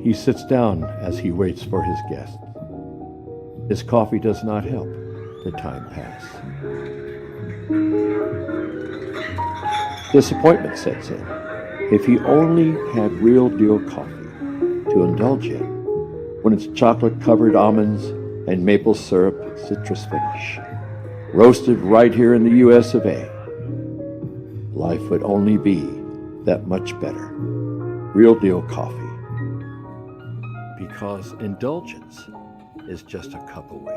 He sits down as he waits for his guests. His coffee does not help the time pass. Disappointment sets in. If he only had real deal coffee to indulge in, when it's chocolate-covered almonds and maple syrup citrus finish, roasted right here in the US of A, life would only be that much better. Real deal coffee. Because indulgence is just a cup away.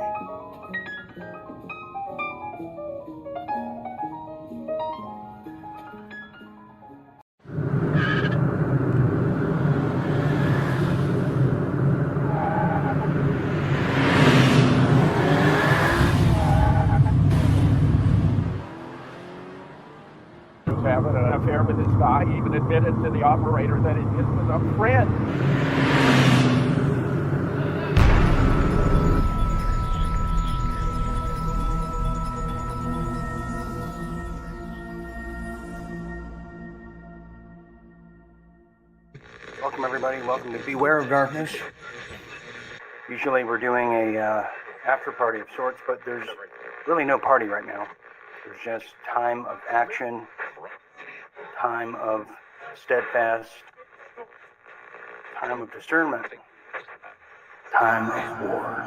Having an affair with this guy, he even admitted to the operator that it just was a friend. Welcome everybody, welcome to Beware of Darkness. Usually we're doing a after party of sorts, but there's really no party right now. There's just time of action, time of steadfast, time of discernment, time of war.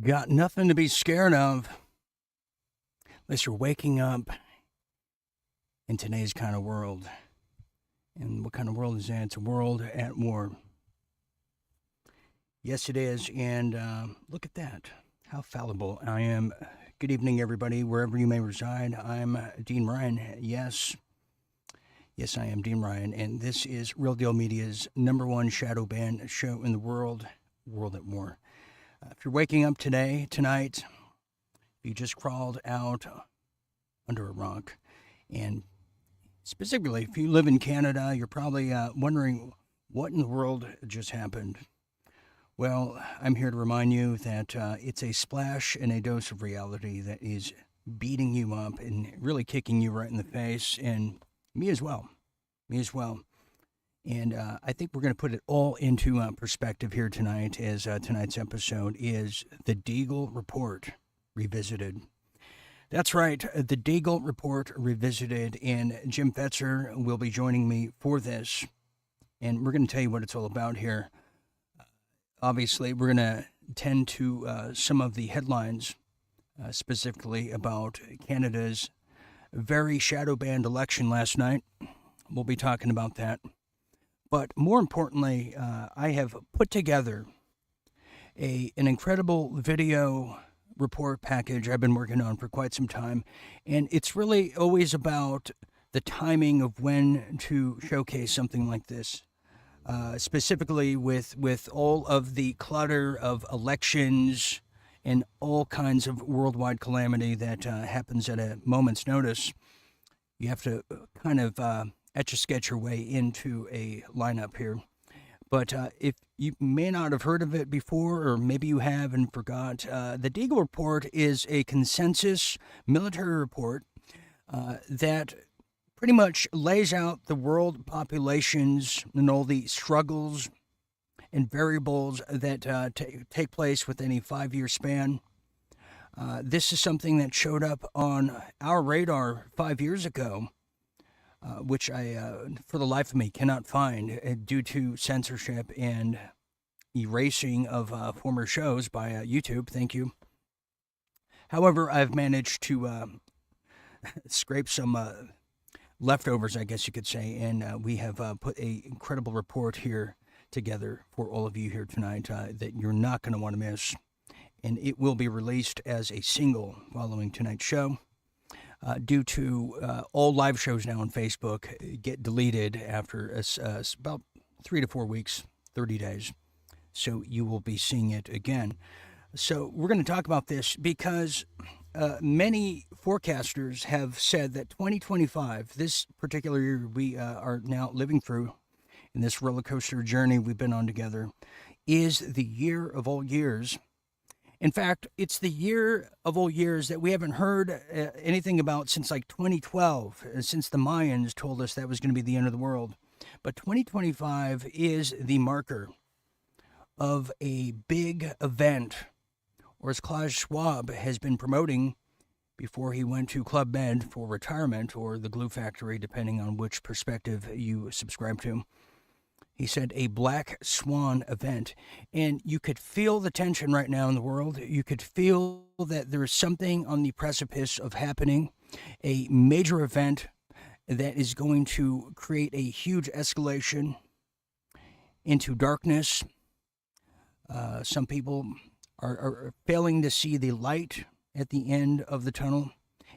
Got nothing to be scared of unless you're waking up in today's kind of world. And what kind of world is that? It's a world at war. Yes, it is. And look at that. How fallible I am. Good evening, everybody, wherever you may reside. I'm Dean Ryan. Yes, I am Dean Ryan. And this is Real Deal Media's #1 shadow banned show in the world, World at War. If you're waking up tonight, you just crawled out under a rock. And specifically, if you live in Canada, you're probably wondering what in the world just happened. Well, I'm here to remind you that it's a splash and a dose of reality that is beating you up and really kicking you right in the face, and me as well. And I think we're going to put it all into perspective here tonight, as tonight's episode is the Deagle Report Revisited. That's right, the Deagle Report Revisited, and Jim Fetzer will be joining me for this, and we're going to tell you what it's all about here. Obviously, we're going to tend to some of the headlines, specifically about Canada's very shadow-banned election last night. We'll be talking about that. But more importantly, I have put together an incredible video report package I've been working on for quite some time. And it's really always about the timing of when to showcase something like this. Specifically with all of the clutter of elections and all kinds of worldwide calamity that happens at a moment's notice, you have to kind of etch-a-sketch your way into a lineup here. But if you may not have heard of it before, or maybe you have and forgot, the Deagle Report is a consensus military report that pretty much lays out the world populations and all the struggles and variables that take place within a 5-year span. This is something that showed up on our radar 5 years ago, which I, for the life of me, cannot find due to censorship and erasing of former shows by YouTube. Thank you. However, I've managed to scrape some leftovers, I guess you could say, and we have put an incredible report here together for all of you here tonight that you're not going to want to miss, and it will be released as a single following tonight's show. Due to all live shows now on Facebook get deleted after about 3 to 4 weeks, 30 days, so you will be seeing it again. So we're going to talk about this because many forecasters have said that 2025, this particular year we are now living through in this roller coaster journey we've been on together, is the year of all years. In fact, it's the year of all years that we haven't heard anything about since like 2012, since the Mayans told us that was going to be the end of the world. But 2025 is the marker of a big event, or as Klaus Schwab has been promoting before he went to Club Med for retirement, or the glue factory, depending on which perspective you subscribe to. He said a black swan event. And you could feel the tension right now in the world. You could feel that there is something on the precipice of happening, a major event that is going to create a huge escalation into darkness. Some people are failing to see the light at the end of the tunnel,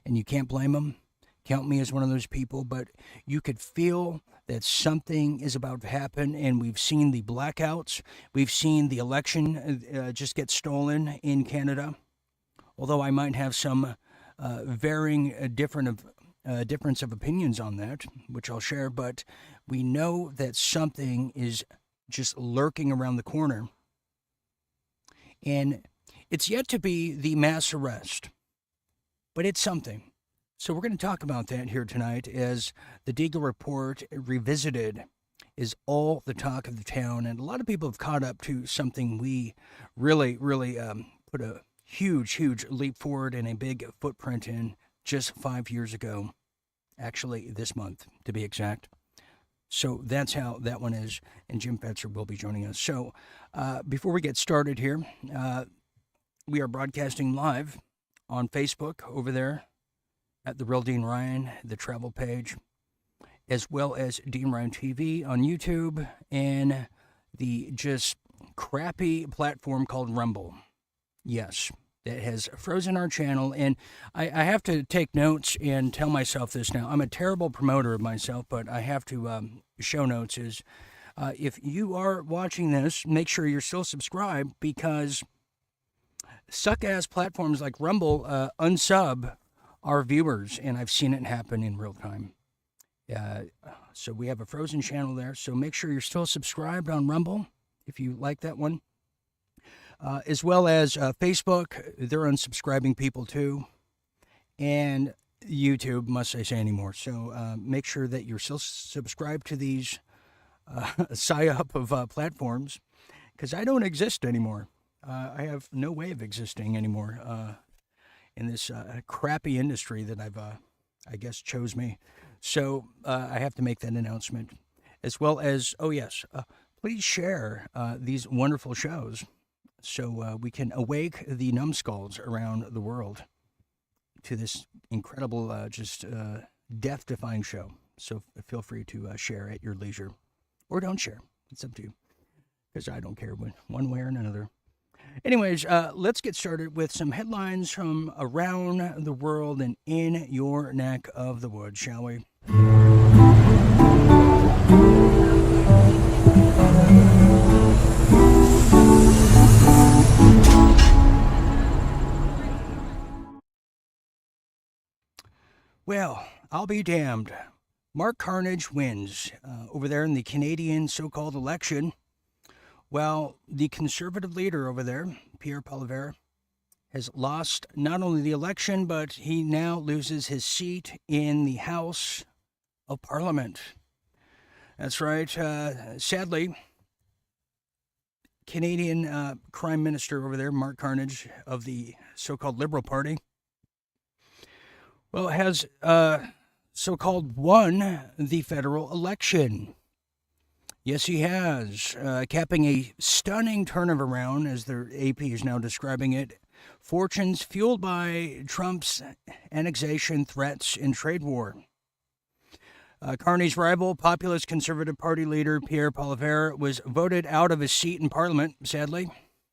and you can't blame them. Count me as one of those people, but you could feel that something is about to happen, and we've seen the blackouts. We've seen the election just get stolen in Canada, although I might have some varying difference of opinions on that, which I'll share, but we know that something is just lurking around the corner, and it's yet to be the mass arrest, but it's something. So we're going to talk about that here tonight, as the Deagle Report Revisited is all the talk of the town. And a lot of people have caught up to something we really put a huge leap forward and a big footprint in just 5 years ago. Actually, this month, to be exact. So that's how that one is. And Jim Fetzer will be joining us. So before we get started here, we are broadcasting live on Facebook over there at the Real Dean Ryan, the travel page, as well as Dean Ryan TV on YouTube, and the just crappy platform called Rumble. Yes, that has frozen our channel. And I have to take notes and tell myself this now. I'm a terrible promoter of myself, but I have to show notes is if you are watching this, make sure you're still subscribed, because suck-ass platforms like Rumble unsub our viewers, and I've seen it happen in real time. So we have a frozen channel there, so make sure you're still subscribed on Rumble if you like that one. As well as Facebook, they're unsubscribing people too. And YouTube, must I say anymore. So make sure that you're still subscribed to these psyop of platforms, because I don't exist anymore. I have no way of existing anymore in this crappy industry that I guess, chose me. So I have to make that announcement. As well as, oh yes, please share these wonderful shows so we can awake the numbskulls around the world to this incredible, just death-defying show. So feel free to share at your leisure. Or don't share. It's up to you. Because I don't care one way or another. Anyways, let's get started with some headlines from around the world and in your neck of the woods, shall we? Well, I'll be damned. Mark Carnage wins over there in the Canadian so-called election. Well, the conservative leader over there, Pierre Poilievre, has lost not only the election, but he now loses his seat in the House of Parliament. That's right. Sadly, Canadian Prime Minister over there, Mark Carnage, of the so-called Liberal Party, well, has so-called won the federal election. Yes, he has, capping a stunning turnaround, as their AP is now describing it. Fortunes fueled by Trump's annexation threats and trade war. Carney's rival, populist Conservative Party leader Pierre Poilievre, was voted out of his seat in Parliament, sadly,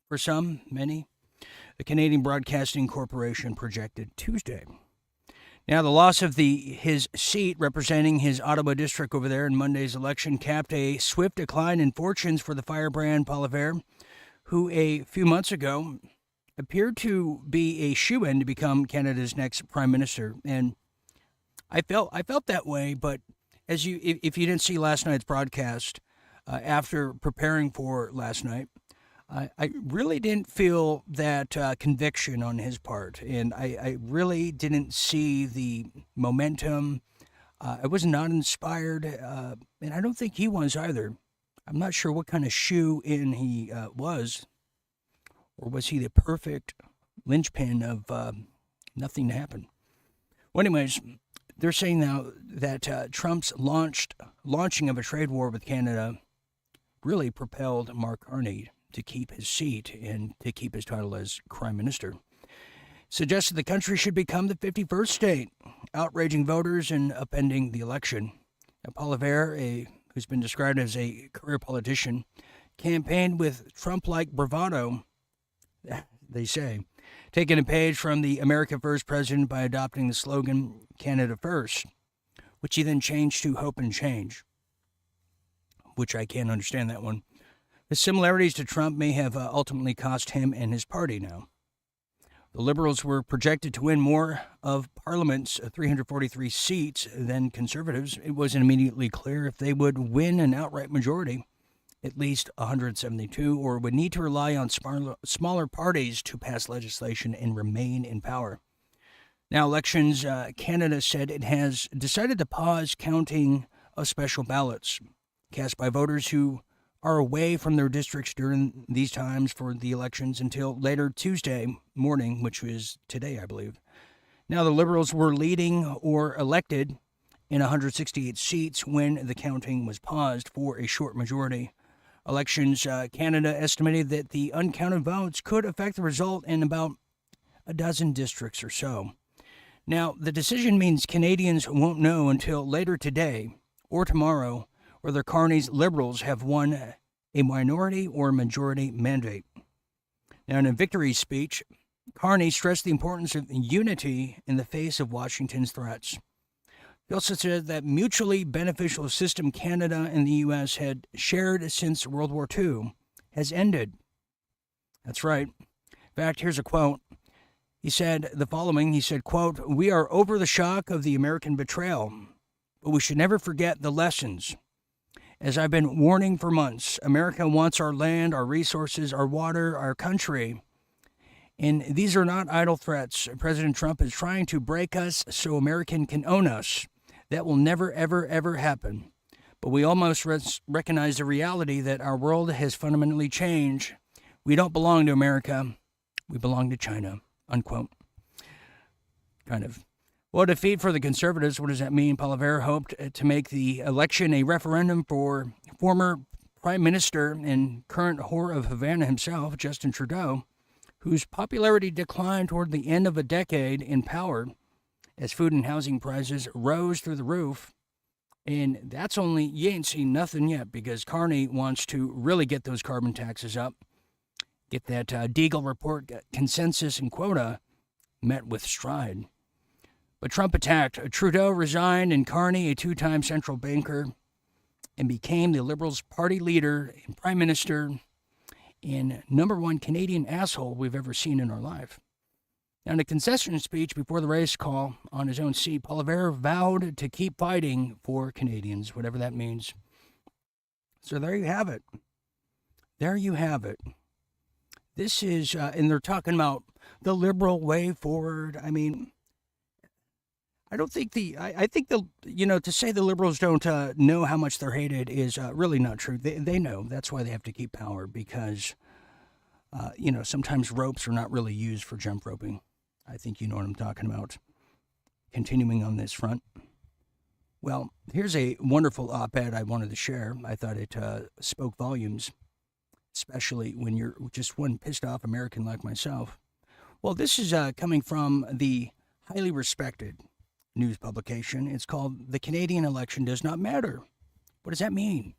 for some, many. The Canadian Broadcasting Corporation projected Tuesday. Now, the loss of his seat representing his Ottawa district over there in Monday's election capped a swift decline in fortunes for the firebrand Poilievre, who a few months ago appeared to be a shoo-in to become Canada's next prime minister. And I felt that way, but if you didn't see last night's broadcast, after preparing for last night, I really didn't feel that conviction on his part, and I really didn't see the momentum. I was not inspired, and I don't think he was either. I'm not sure what kind of shoe-in he was, or was he the perfect linchpin of nothing to happen? Well, anyways, they're saying now that Trump's launching of a trade war with Canada really propelled Mark Carney to keep his seat and to keep his title as Prime Minister. Suggested the country should become the 51st state, outraging voters and upending the election. Now, Poilievre, who's been described as a career politician, campaigned with Trump-like bravado, they say, taking a page from the America First president by adopting the slogan, Canada First, which he then changed to Hope and Change, which I can't understand that one. The similarities to Trump may have ultimately cost him and his party now. The Liberals were projected to win more of Parliament's 343 seats than Conservatives. It wasn't immediately clear if they would win an outright majority, at least 172, or would need to rely on smaller parties to pass legislation and remain in power. Now, Elections Canada said it has decided to pause counting of special ballots cast by voters who are away from their districts during these times for the elections until later Tuesday morning, which was today, I believe. Now, the Liberals were leading or elected in 168 seats when the counting was paused for a short majority. Elections Canada estimated that the uncounted votes could affect the result in about a dozen districts or so. Now, the decision means Canadians won't know until later today or tomorrow whether Carney's Liberals have won a minority or majority mandate. Now, in a victory speech, Carney stressed the importance of unity in the face of Washington's threats. He also said that mutually beneficial system Canada and the U.S. had shared since World War II has ended. That's right. In fact, here's a quote. He said the following. He said, quote, "We are over the shock of the American betrayal, but we should never forget the lessons. As I've been warning for months, America wants our land, our resources, our water, our country. And these are not idle threats. President Trump is trying to break us so American can own us. That will never, ever, ever happen. But we almost recognize the reality that our world has fundamentally changed. We don't belong to America. We belong to China," unquote. Kind of. Well, defeat for the conservatives. What does that mean? Poilievre hoped to make the election a referendum for former Prime Minister and current whore of Havana himself, Justin Trudeau, whose popularity declined toward the end of a decade in power as food and housing prices rose through the roof. And that's only, you ain't seen nothing yet, because Carney wants to really get those carbon taxes up, get that Deagle Report consensus and quota met with stride. But Trump attacked. Trudeau resigned, and Carney, a two-time central banker, and became the Liberals' party leader and prime minister and number one Canadian asshole we've ever seen in our life. Now, in a concession speech before the race call on his own seat, Poilievre vowed to keep fighting for Canadians, whatever that means. So there you have it. There you have it. This is, and they're talking about the liberal way forward. I mean, I don't think I think to say the liberals don't know how much they're hated is really not true. They know. That's why they have to keep power, because, sometimes ropes are not really used for jump roping. I think you know what I'm talking about. Continuing on this front. Well, here's a wonderful op-ed I wanted to share. I thought it spoke volumes, especially when you're just one pissed off American like myself. Well, this is coming from the highly respected news publication. It's called "The Canadian Election Does Not Matter." What does that mean?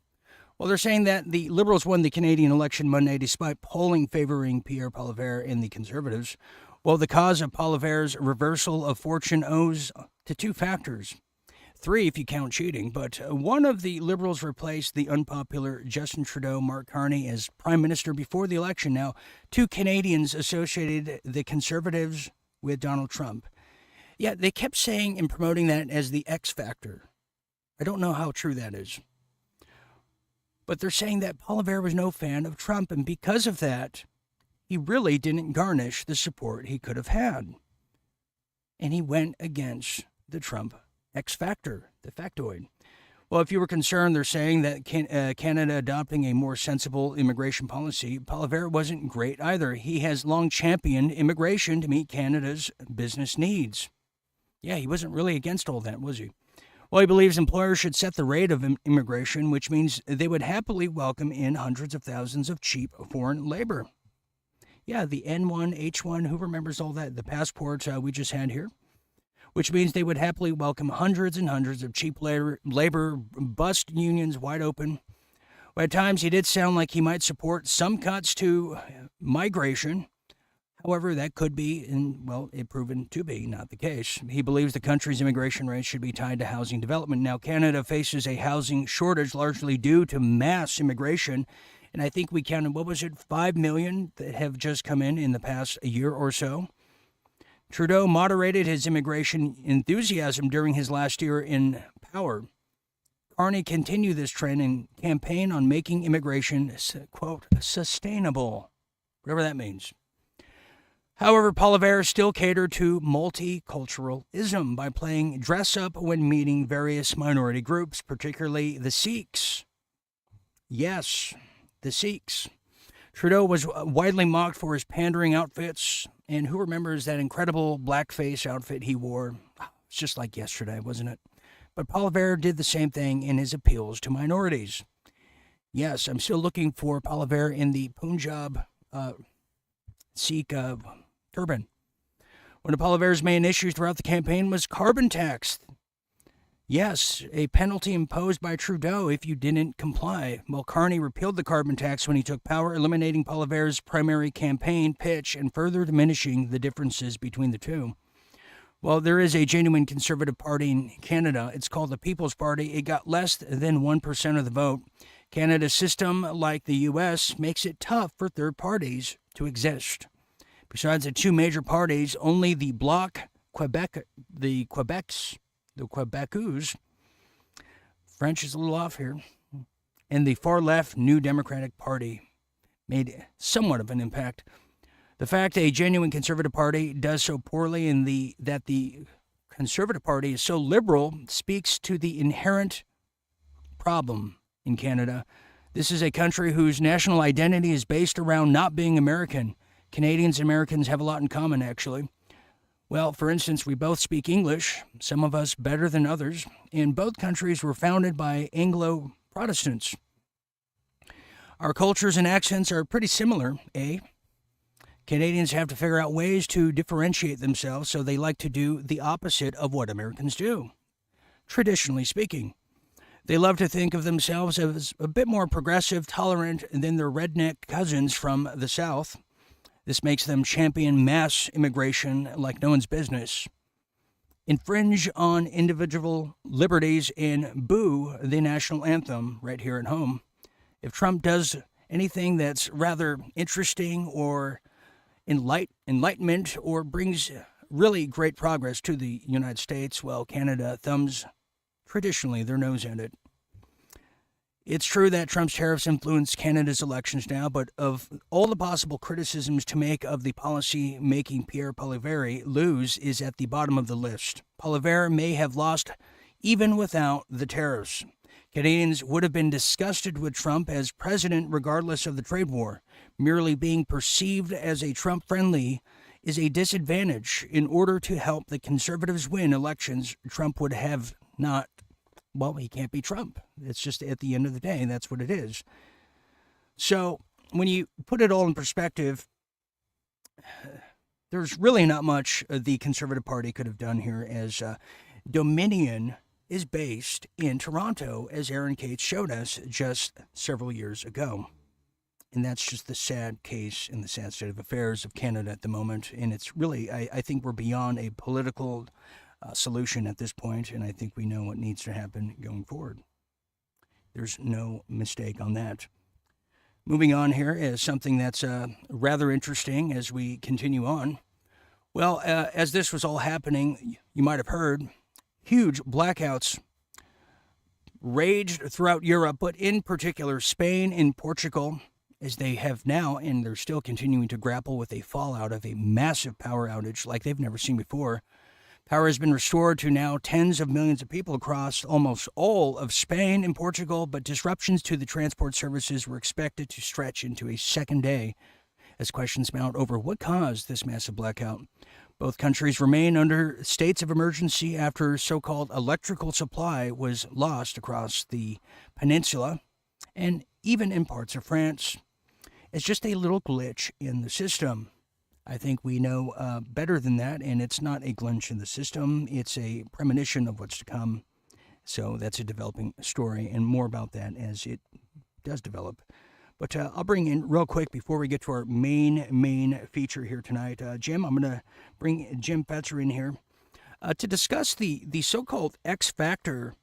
Well, they're saying that the Liberals won the Canadian election Monday despite polling favoring Pierre Poilievre and the Conservatives. Well, the cause of Poilievre's reversal of fortune owes to two factors. Three, if you count cheating. But one of the Liberals replaced the unpopular Justin Trudeau, Mark Carney, as Prime Minister before the election. Now, two Canadians associated the Conservatives with Donald Trump. Yeah, they kept saying and promoting that as the X factor. I don't know how true that is. But they're saying that Poilievre was no fan of Trump, and because of that, he really didn't garnish the support he could have had. And he went against the Trump X factor, the factoid. Well, if you were concerned, they're saying that Canada adopting a more sensible immigration policy, Poilievre wasn't great either. He has long championed immigration to meet Canada's business needs. Yeah, he wasn't really against all that, was he? Well, he believes employers should set the rate of immigration, which means they would happily welcome in hundreds of thousands of cheap foreign labor. Yeah, the N1, H1, who remembers all that? The passports we just had here. Which means they would happily welcome hundreds and hundreds of cheap labor, bust unions wide open. Well, at times, he did sound like he might support some cuts to migration. However, that could be, and well, it proven to be not the case. He believes the country's immigration rate should be tied to housing development. Now, Canada faces a housing shortage largely due to mass immigration. And I think we counted, 5 million that have just come in the past year or so. Trudeau moderated his immigration enthusiasm during his last year in power. Carney continued this trend and campaigned on making immigration, quote, sustainable, whatever that means. However, Poilievre still catered to multiculturalism by playing dress-up when meeting various minority groups, particularly the Sikhs. Yes, the Sikhs. Trudeau was widely mocked for his pandering outfits, and who remembers that incredible blackface outfit he wore? It's just like yesterday, wasn't it? But Poilievre did the same thing in his appeals to minorities. Yes, I'm still looking for Poilievre in the Punjab Sikh turban. One of Poilievre's main issues throughout the campaign was carbon tax. Yes, a penalty imposed by Trudeau if you didn't comply. Well, Carney repealed the carbon tax when he took power, eliminating Poilievre's primary campaign pitch and further diminishing the differences between the two. Well, there is a genuine conservative party in Canada. It's called the People's Party. It got less than 1% of the vote. Canada's system, like the U.S., makes it tough for third parties to exist. Besides the two major parties, only the Bloc Quebec, the Quebecus, French is a little off here, and the far-left New Democratic Party made somewhat of an impact. The fact a genuine conservative party does so poorly and that the conservative party is so liberal speaks to the inherent problem in Canada. This is a country whose national identity is based around not being American. Canadians and Americans have a lot in common, actually. Well, for instance, we both speak English, some of us better than others, and both countries were founded by Anglo-Protestants. Our cultures and accents are pretty similar, eh? Canadians have to figure out ways to differentiate themselves, so they like to do the opposite of what Americans do, traditionally speaking. They love to think of themselves as a bit more progressive, tolerant than their redneck cousins from the South. This makes them champion mass immigration like no one's business, infringe on individual liberties, and boo the national anthem right here at home. If Trump does anything that's rather interesting or enlightenment or brings really great progress to the United States, well, Canada thumbs traditionally their nose at it. It's true that Trump's tariffs influence Canada's elections now, but of all the possible criticisms to make of the policy making Pierre Poilievre lose is at the bottom of the list. Poilievre may have lost even without the tariffs. Canadians would have been disgusted with Trump as president regardless of the trade war. Merely being perceived as a Trump-friendly is a disadvantage. In order to help the Conservatives win elections, Trump would have not, well, he can't be Trump. It's just at the end of the day, that's what it is. So when you put it all in perspective, there's really not much the Conservative Party could have done here, as Dominion is based in Toronto, as Aaron Cates showed us just several years ago. And that's just the sad case in the sad state of affairs of Canada at the moment. And it's really, I think we're beyond a political solution at this point, and I think we know what needs to happen going forward. There's no mistake on that. Moving on here is something that's rather interesting as we continue on. Well, as this was all happening, you might have heard, huge blackouts raged throughout Europe, but in particular Spain and Portugal, as they have now, and they're still continuing to grapple with a fallout of a massive power outage like they've never seen before. Power has been restored to now tens of millions of people across almost all of Spain and Portugal, but disruptions to the transport services were expected to stretch into a second day as questions mount over what caused this massive blackout. Both countries remain under states of emergency after so-called electrical supply was lost across the peninsula and even in parts of France. It's just a little glitch in the system. I think we know better than that, and it's not a glitch in the system. It's a premonition of what's to come. So that's a developing story, and more about that as it does develop. But I'll bring in real quick before we get to our main feature here tonight. Jim, I'm going to bring Jim Fetzer in here to discuss the so-called X factor.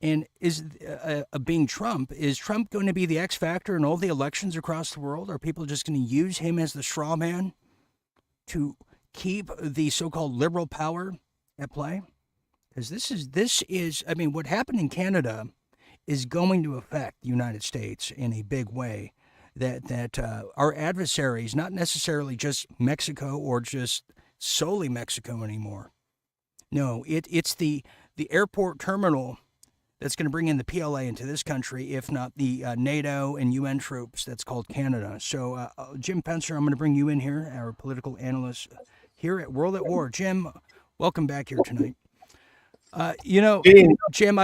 And is being Trump, is Trump going to be the X factor in all the elections across the world? Are people just going to use him as the straw man to keep the so-called liberal power at play? Because this is, I mean, what happened in Canada is going to affect the United States in a big way. That our adversaries, not necessarily just Mexico or just solely Mexico anymore. No, it's the airport terminal that's going to bring in the PLA into this country, if not the NATO and UN troops that's called Canada. So, Jim Fetzer, I'm going to bring you in here, our political analyst here at World at War. Jim, welcome back here tonight. Jim,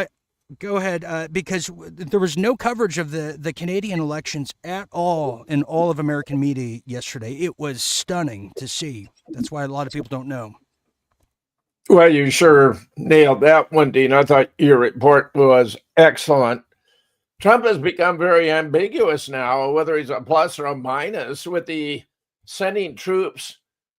go ahead, because there was no coverage of the Canadian elections at all in all of American media yesterday. It was stunning to see. That's why a lot of people don't know. Well, you sure nailed that one, Dean. I thought your report was excellent. Trump has become very ambiguous now, whether he's a plus or a minus, with the sending troops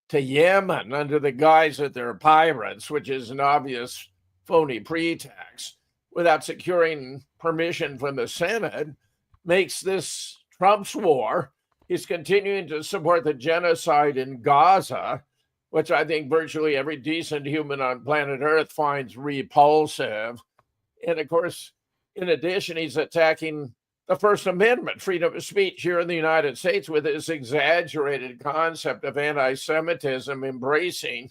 to Yemen under the guise that they're pirates, which is an obvious phony pretext, without securing permission from the Senate, makes this Trump's war. He's continuing to support the genocide in Gaza, which I think virtually every decent human on planet Earth finds repulsive. And of course, in addition, he's attacking the First Amendment, freedom of speech here in the United States, with this exaggerated concept of anti Semitism, embracing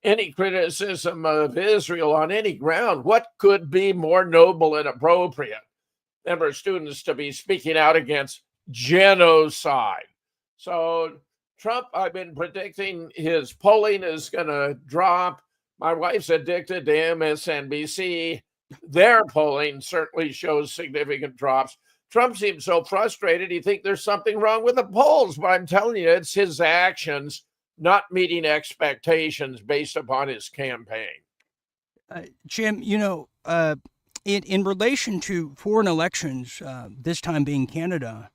any criticism of Israel on any ground. What could be more noble and appropriate than for students to be speaking out against genocide? So, Trump, I've been predicting his polling is going to drop. My wife's addicted to MSNBC. Their polling certainly shows significant drops. Trump seems so frustrated, he thinks there's something wrong with the polls. But I'm telling you, it's his actions not meeting expectations based upon his campaign. Jim, in relation to foreign elections, this time being Canada,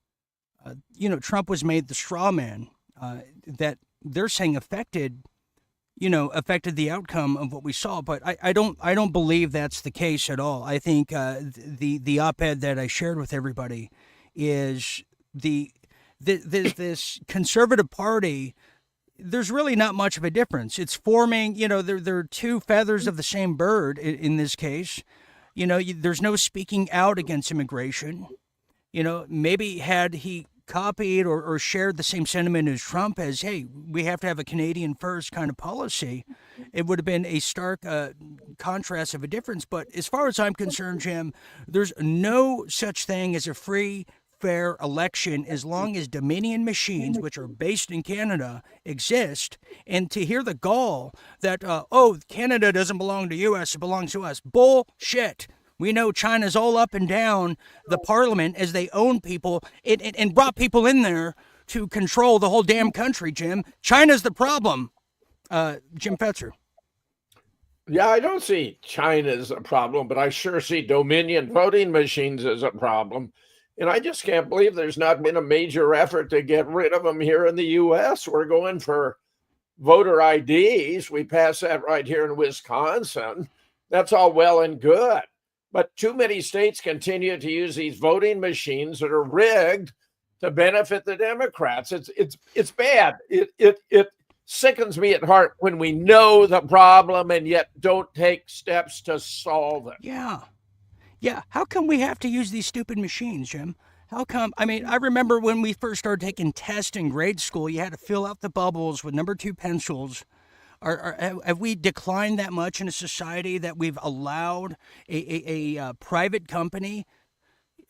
Trump was made the straw man that they're saying affected the outcome of what we saw. But I don't believe that's the case at all. I think the op-ed that I shared with everybody is this conservative party. There's really not much of a difference. It's forming, they're two feathers of the same bird in this case. There's no speaking out against immigration. Maybe had he copied or shared the same sentiment as Trump as, hey, we have to have a Canadian first kind of policy, it would have been a stark contrast of a difference. But as far as I'm concerned, Jim, there's no such thing as a free, fair election as long as Dominion machines, which are based in Canada, exist. And to hear the gall that, Canada doesn't belong to U.S., it belongs to us. Bullshit. We know China's all up and down the parliament as they own people and brought people in there to control the whole damn country, Jim. China's the problem. Jim Fetzer. Yeah, I don't see China as a problem, but I sure see Dominion voting machines as a problem. And I just can't believe there's not been a major effort to get rid of them here in the U.S. We're going for voter IDs. We passed that right here in Wisconsin. That's all well and good. But too many states continue to use these voting machines that are rigged to benefit the Democrats. It's bad. It sickens me at heart when we know the problem and yet don't take steps to solve it. Yeah. How come we have to use these stupid machines, Jim? How come? I mean, I remember when we first started taking tests in grade school, you had to fill out the bubbles with number 2 pencils. Have we declined that much in a society that we've allowed a private company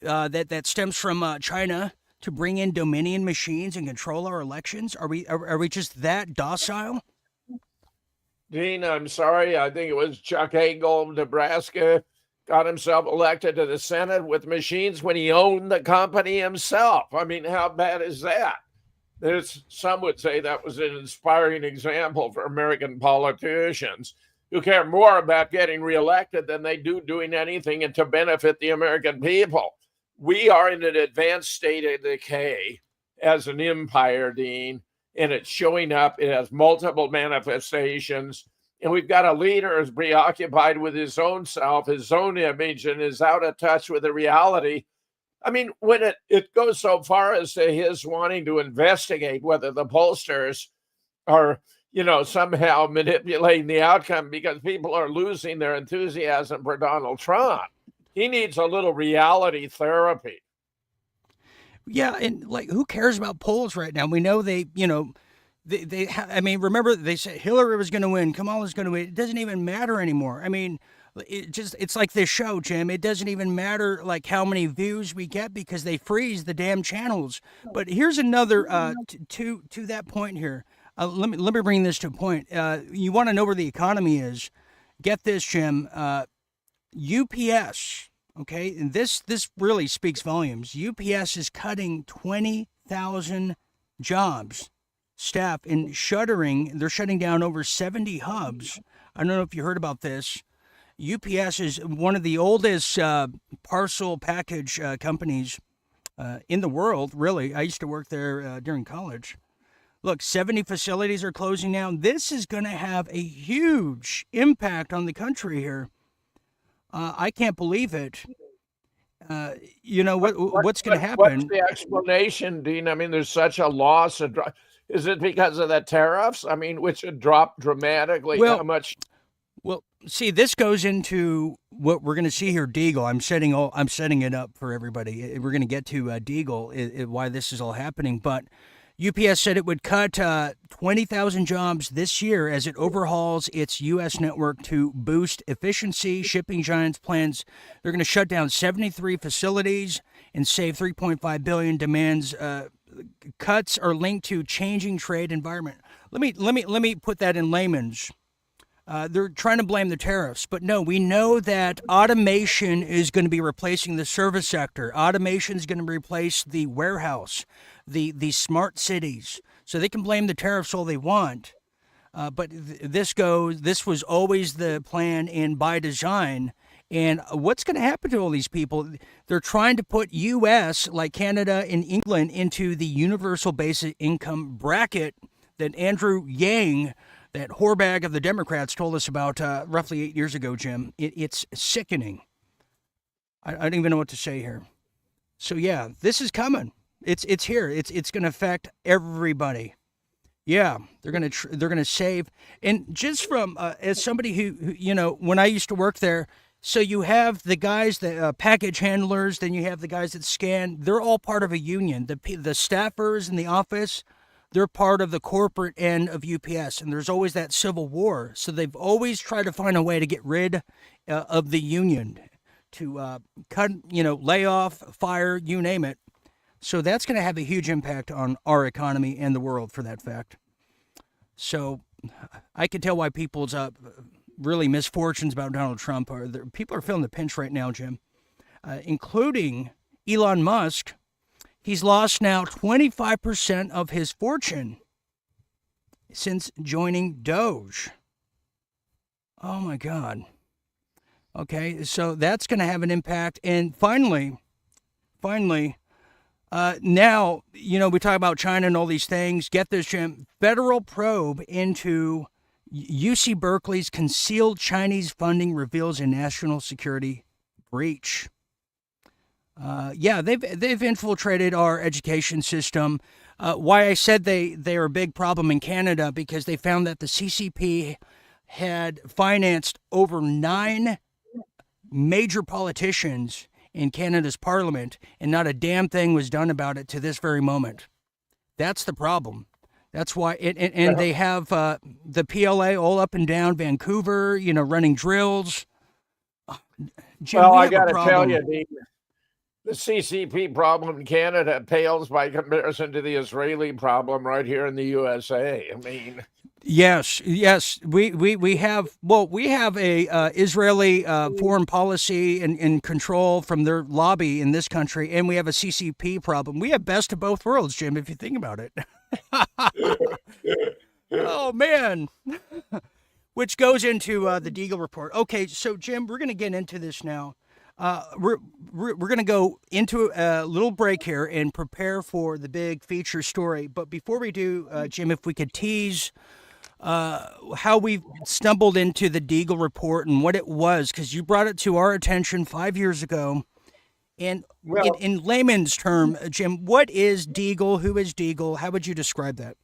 that stems from China to bring in Dominion machines and control our elections? Are we just that docile? Dean, I'm sorry. I think it was Chuck Hagel of Nebraska got himself elected to the Senate with machines when he owned the company himself. I mean, how bad is that? Some would say that was an inspiring example for American politicians who care more about getting reelected than they do doing anything to benefit the American people. We are in an advanced state of decay as an empire, Dean, and it's showing up. It has multiple manifestations. And we've got a leader who's preoccupied with his own self, his own image, and is out of touch with the reality. I mean, when it goes so far as to his wanting to investigate whether the pollsters are, somehow manipulating the outcome because people are losing their enthusiasm for Donald Trump. He needs a little reality therapy. Yeah, and who cares about polls right now? We know remember they said Hillary was going to win, Kamala's going to win. It doesn't even matter anymore. I mean, it's like this show, Jim. It doesn't even matter how many views we get because they freeze the damn channels. But here's another to that point here. Let me bring this to a point. You want to know where the economy is? Get this, Jim. UPS. Okay, and this really speaks volumes. UPS is cutting 20,000 jobs, staff, and shuttering. They're shutting down over 70 hubs I don't know if you heard about this. UPS is one of the oldest parcel package companies in the world, really. I used to work there during college. Look, 70 facilities are closing down. This is going to have a huge impact on the country here. I can't believe it. What's going to happen? What's the explanation, Dean? I mean, there's such a loss. Is it because of the tariffs? I mean, which had dropped dramatically. Well, how much? Well, see, this goes into what we're going to see here. Deagle. I'm setting it up for everybody. We're going to get to Deagle, why this is all happening. But UPS said it would cut 20,000 jobs this year as it overhauls its U.S. network to boost efficiency. Shipping giants plans they're going to shut down 73 facilities and save $3.5 billion. Demands cuts are linked to changing trade environment. Let me put that in layman's. They're trying to blame the tariffs, but no, we know that automation is going to be replacing the service sector. Automation is going to replace the warehouse, the smart cities. So they can blame the tariffs all they want, but this was always the plan and by design. And what's going to happen to all these people? They're trying to put U.S., like Canada and England, into the universal basic income bracket that Andrew Yang, that whorebag of the Democrats, told us about roughly 8 years ago, Jim. It's sickening. I don't even know what to say here. So yeah, this is coming. It's here. It's going to affect everybody. Yeah, they're gonna save. And just from as somebody who when I used to work there, so you have the guys, the package handlers, then you have the guys that scan. They're all part of a union. The staffers in the office, they're part of the corporate end of UPS, and there's always that civil war. So they've always tried to find a way to get rid of the union, to cut, lay off, fire, you name it. So that's going to have a huge impact on our economy and the world, for that fact. So I can tell why people's really misfortunes about Donald Trump people are feeling the pinch right now, Jim, including Elon Musk. He's lost now 25% of his fortune since joining Doge. Oh, my God. Okay, so that's going to have an impact. And finally, now, we talk about China and all these things. Get this, Jim. Federal probe into UC Berkeley's concealed Chinese funding reveals a national security breach. They've infiltrated our education system. Why I said they are a big problem in Canada, because they found that the CCP had financed over 9 major politicians in Canada's parliament, and not a damn thing was done about it to this very moment. That's the problem. That's why, they have the PLA all up and down Vancouver, running drills. Jim, well, I got to tell you, the CCP problem in Canada pales by comparison to the Israeli problem right here in the USA. I mean, yes, we have a Israeli foreign policy and control from their lobby in this country, and we have a CCP problem. We have best of both worlds, Jim, if you think about it. Oh man. Which goes into the Deagle Report. Okay, so Jim, we're going to get into this now. We're going to go into a little break here and prepare for the big feature story. But before we do, Jim, if we could tease how we stumbled into the Deagle Report and what it was, because you brought it to our attention 5 years ago. And in layman's term, Jim, what is Deagle? Who is Deagle? How would you describe that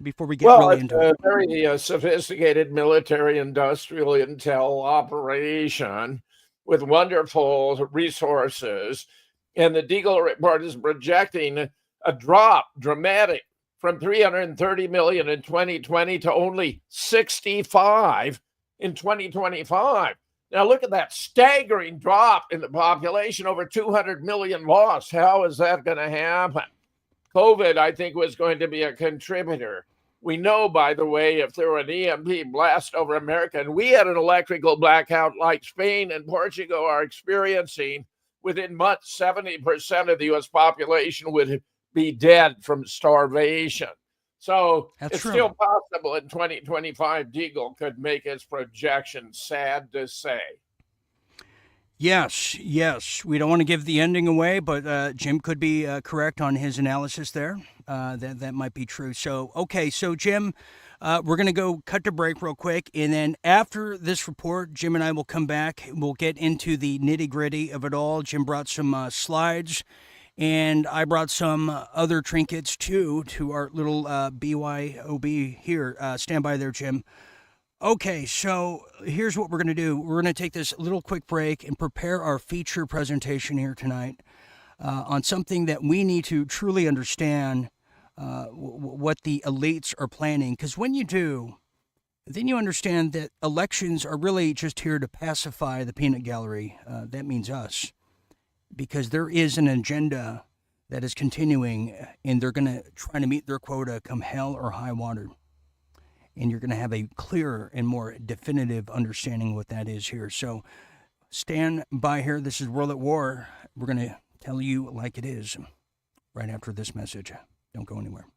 before we get really into it? It's a very sophisticated military-industrial intel operation with wonderful resources. And the Deagle Report is projecting a dramatic, from 330 million in 2020 to only 65 in 2025. Now look at that staggering drop in the population, over 200 million lost. How is that going to happen? COVID, I think, was going to be a contributor. We know, by the way, if there were an EMP blast over America and we had an electrical blackout like Spain and Portugal are experiencing, within months, 70% of the U.S. population would be dead from starvation. So That's it's true. still possible in 2025 Deagle could make his projection, sad to say. Yes. We don't want to give the ending away, but Jim could be correct on his analysis there. That might be true. So, okay. So, Jim, we're going to go cut to break real quick. And then after this report, Jim and I will come back. We'll get into the nitty gritty of it all. Jim brought some slides, and I brought some other trinkets too to our little BYOB here. Stand by there, Jim. Okay, so here's what we're going to do. We're going to take this little quick break and prepare our feature presentation here tonight on something that we need to truly understand what the elites are planning. Because when you do, then you understand that elections are really just here to pacify the peanut gallery. That means us. Because there is an agenda that is continuing, and they're going to try to meet their quota come hell or high water. And you're going to have a clearer and more definitive understanding what that is here. So stand by here. This is World at War. We're going to tell you like it is right after this message. Don't go anywhere.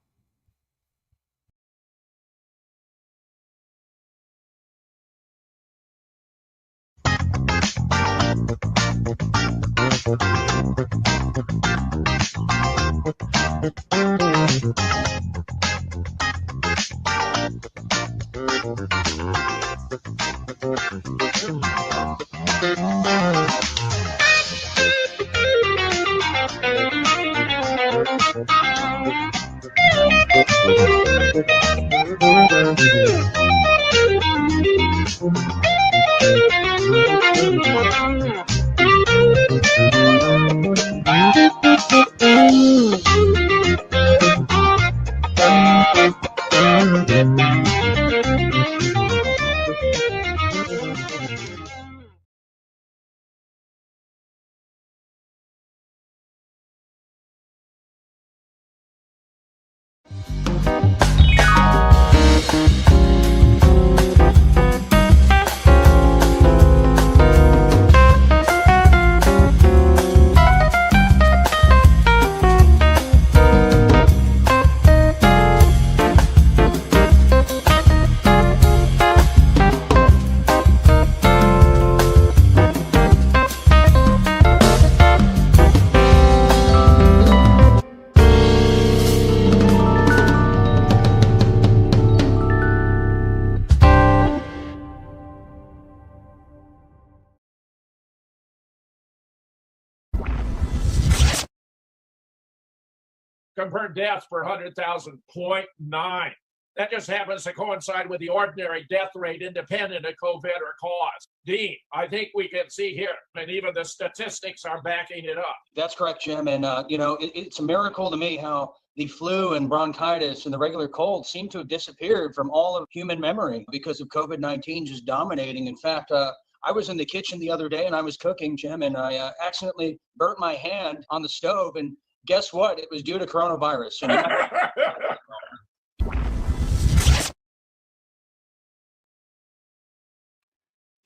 Confirmed deaths per 100,000, 0.9. That just happens to coincide with the ordinary death rate independent of COVID or cause. Dean, I think we can see here, and even the statistics are backing it up. That's correct, Jim. And, it's a miracle to me how the flu and bronchitis and the regular cold seem to have disappeared from all of human memory because of COVID-19 just dominating. In fact, I was in the kitchen the other day and I was cooking, Jim, and I accidentally burnt my hand on the stove. And guess what? It was due to coronavirus.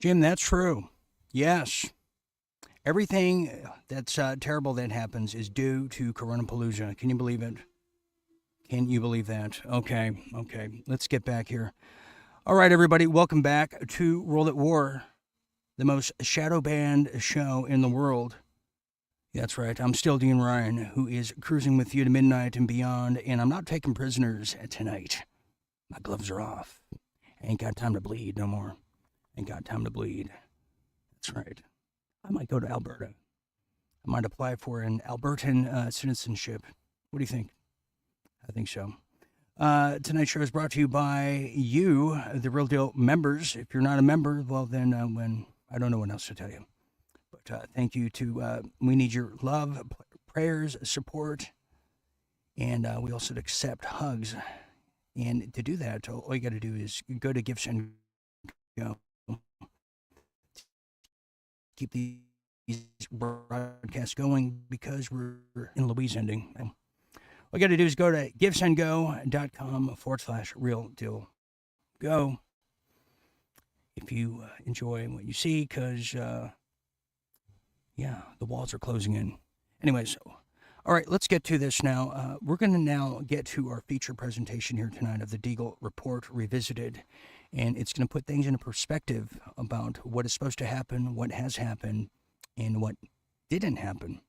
Jim, that's true. Yes. Everything that's terrible that happens is due to Coronapalooza. Can you believe it? Can you believe that? Okay. Let's get back here. All right, everybody. Welcome back to World at War, the most shadow banned show in the world. That's right. I'm still Dean Ryan, who is cruising with you to midnight and beyond, and I'm not taking prisoners tonight. My gloves are off. I ain't got time to bleed no more. Ain't got time to bleed. That's right. I might go to Alberta. I might apply for an Albertan citizenship. What do you think? I think so. Tonight's show is brought to you by you, the Real Deal members. If you're not a member, well, then I don't know what else to tell you. But thank you to, we need your love, prayers, support, and we also accept hugs. And to do that, all you got to do is go to Gifts and Go. Keep these broadcasts going because we're in Louise ending. All you got to do is go to giftsandgo.com/real deal go if you enjoy what you see, because, the walls are closing in. Anyways, All right, let's get to this now. We're going to now get to our feature presentation here tonight of the Deagle Report Revisited, and it's going to put things into perspective about what is supposed to happen, what has happened, and what didn't happen.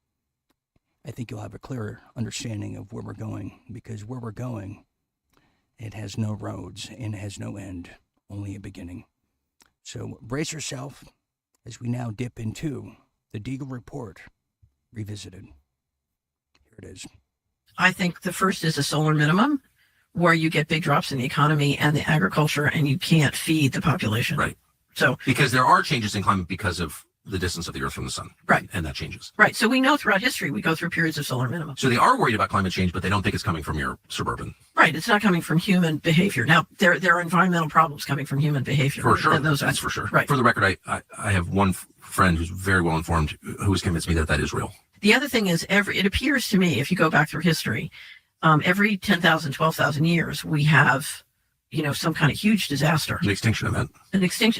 I think you'll have a clearer understanding of where we're going, because where we're going, it has no roads and it has no end, only a beginning. So brace yourself as we now dip into the Deagle Report Revisited. Here it is. I think the first is a solar minimum, where you get big drops in the economy and the agriculture, and you can't feed the population. Right. So because there are changes in climate because of the distance of the Earth from the sun. Right. And that changes. Right. So we know throughout history we go through periods of solar minimum. So they are worried about climate change, but they don't think it's coming from your suburban. Right. It's not coming from human behavior. Now, there are environmental problems coming from human behavior. For sure. That's for sure. Right. For the record, I have one friend who's very well informed who has convinced me that is real. The other thing is, it appears to me, if you go back through history, every 10,000, 12,000 years, we have, some kind of huge disaster. An extinction event.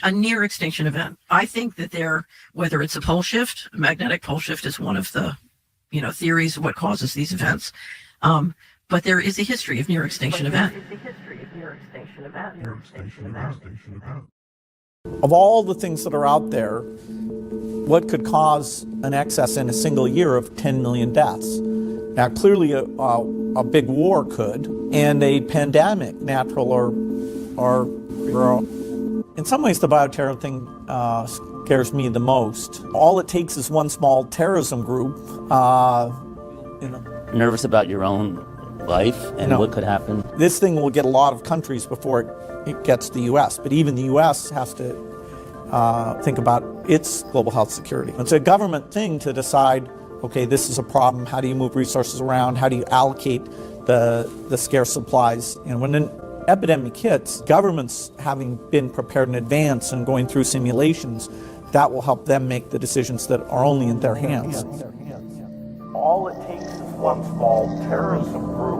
A near extinction event. I think that whether it's a pole shift, a magnetic pole shift is one of the, theories of what causes these events. But there is a history of near extinction event. Of all the things that are out there, what could cause an excess in a single year of 10 million deaths? Now, clearly a big war could, and a pandemic, natural or in some ways the bioterror thing scares me the most. All it takes is one small terrorism group, Nervous about your own life and what could happen? This thing will get a lot of countries before it gets to the U.S., but even the U.S. has to think about its global health security. It's a government thing to decide, okay, this is a problem. How do you move resources around? How do you allocate the scarce supplies? And when an epidemic hits, governments having been prepared in advance and going through simulations, that will help them make the decisions that are only in their hands. All it takes is one small terrorism group.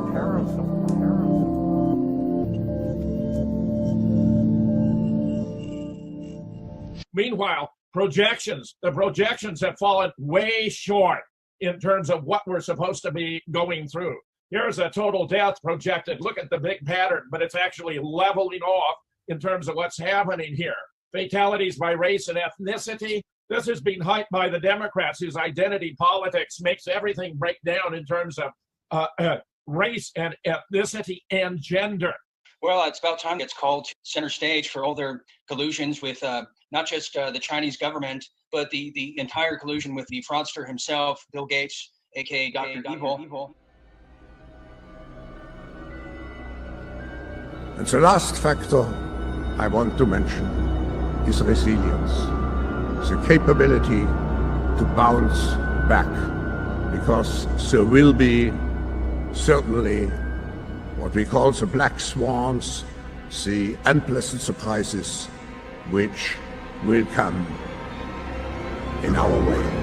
Meanwhile, the projections have fallen way short in terms of what we're supposed to be going through. Here's a total death projected. Look at the big pattern, but it's actually leveling off in terms of what's happening here. Fatalities by race and ethnicity. This is being hyped by the Democrats, whose identity politics makes everything break down in terms of race and ethnicity and gender. Well, it's about time it's called center stage for all their collusions with not just the Chinese government, but the entire collusion with the fraudster himself, Bill Gates, aka Dr. Evil. And the last factor I want to mention is resilience, the capability to bounce back, because there will be certainly what we call the black swans, the unpleasant surprises which will come in our way.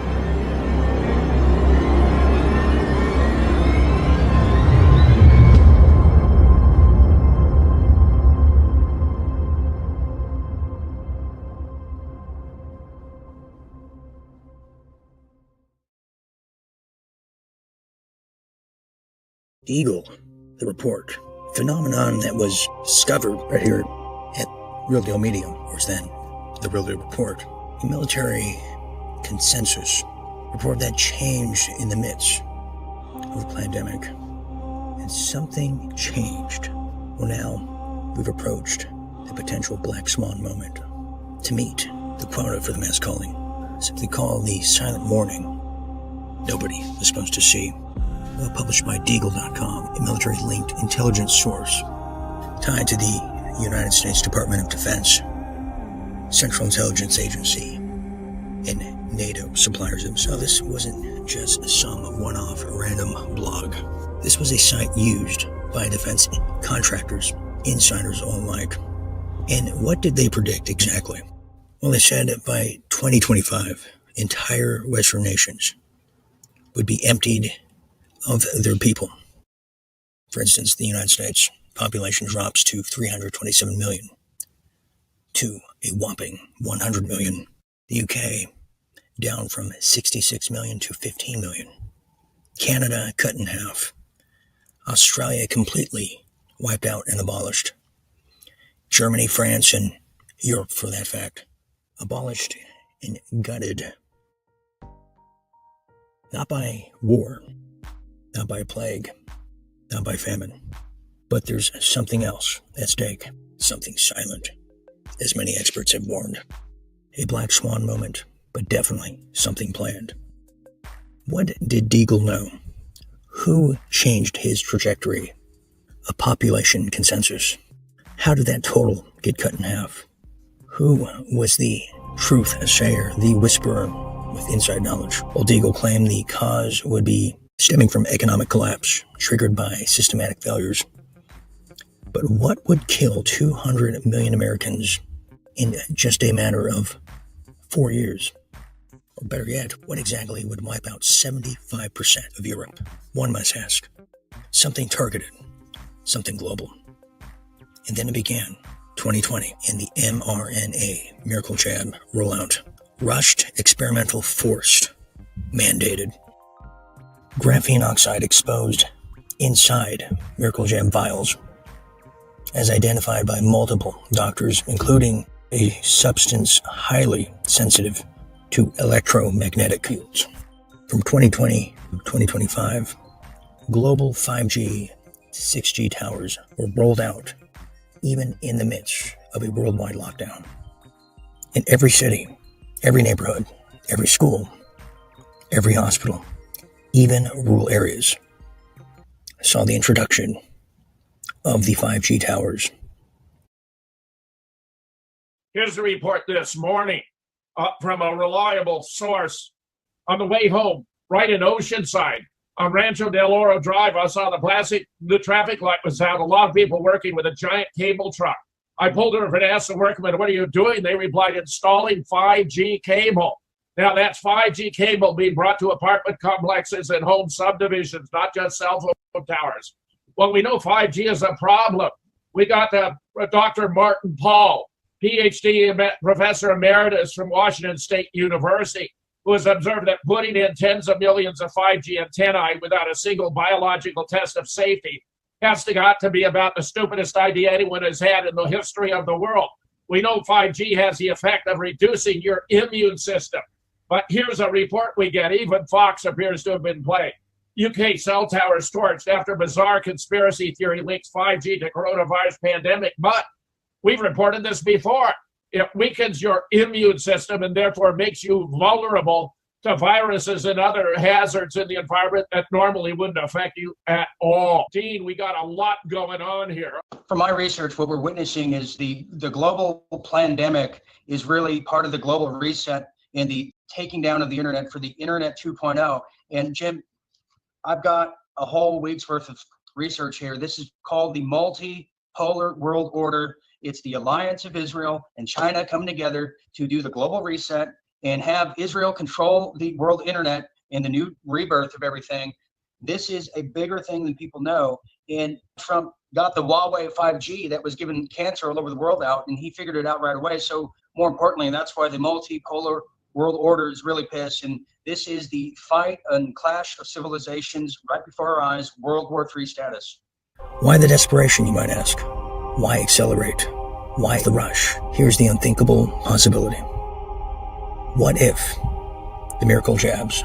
Deagle, the report, phenomenon that was discovered right here at Real Deal Media, or then the Real Deal Report, a military consensus report that changed in the midst of a pandemic. And something changed. Well, now we've approached the potential black swan moment to meet the quota for the mass calling, simply called the silent warning nobody is supposed to see. Published by Deagle.com, a military-linked intelligence source tied to the United States Department of Defense, Central Intelligence Agency, and NATO suppliers themselves. This wasn't just some one-off random blog. This was a site used by defense contractors, insiders alike. And what did they predict exactly? Well, they said that by 2025, entire Western nations would be emptied of their people. For instance, the United States population drops to 327 million, to a whopping 100 million. The UK down from 66 million to 15 million. Canada cut in half. Australia completely wiped out and abolished. Germany, France, and Europe, for that fact, abolished and gutted. Not by war, not by plague, not by famine, but there's something else at stake, something silent, as many experts have warned. A black swan moment, but definitely something planned. What did Deagle know? Who changed his trajectory? A population consensus. How did that total get cut in half? Who was the truth sayer, the whisperer with inside knowledge? Well, Deagle claimed the cause would be stemming from economic collapse, triggered by systematic failures. But what would kill 200 million Americans in just a matter of 4 years? Or better yet, what exactly would wipe out 75% of Europe? One must ask. Something targeted, something global. And then it began, 2020, and the mRNA miracle jab rollout. Rushed, experimental, forced, mandated. Graphene oxide exposed inside miracle jab vials, as identified by multiple doctors, including a substance highly sensitive to electromagnetic fields. From 2020 to 2025, global 5G, 6G towers were rolled out, even in the midst of a worldwide lockdown. In every city, every neighborhood, every school, every hospital, even rural areas, saw the introduction of the 5G towers. Here's the report this morning from a reliable source. On the way home, right in Oceanside, on Rancho Del Oro Drive, I saw the traffic light was out. A lot of people working with a giant cable truck. I pulled over and asked the workmen, "What are you doing?" They replied, "Installing 5G cable." Now that's 5G cable being brought to apartment complexes and home subdivisions, not just cell phone towers. Well, we know 5G is a problem. We got Dr. Martin Paul, PhD Professor Emeritus from Washington State University, who has observed that putting in tens of millions of 5G antennae without a single biological test of safety has got to be about the stupidest idea anyone has had in the history of the world. We know 5G has the effect of reducing your immune system. But here's a report we get. Even Fox appears to have been played. UK cell towers torched after bizarre conspiracy theory links 5G to coronavirus pandemic. But we've reported this before. It weakens your immune system and therefore makes you vulnerable to viruses and other hazards in the environment that normally wouldn't affect you at all. Dean, we got a lot going on here. From my research, what we're witnessing is the global pandemic is really part of the global reset and the taking down of the internet for the Internet 2.0. And Jim, I've got a whole week's worth of research here. This is called the multipolar world order. It's the alliance of Israel and China coming together to do the global reset and have Israel control the world internet and the new rebirth of everything. This is a bigger thing than people know. And Trump got the Huawei 5G that was giving cancer all over the world out, and he figured it out right away. So more importantly, that's why the multipolar world order is really pissed. And this is the fight and clash of civilizations right before our eyes, World War III status. Why the desperation, you might ask? Why accelerate? Why the rush? Here's the unthinkable possibility. What if the miracle jabs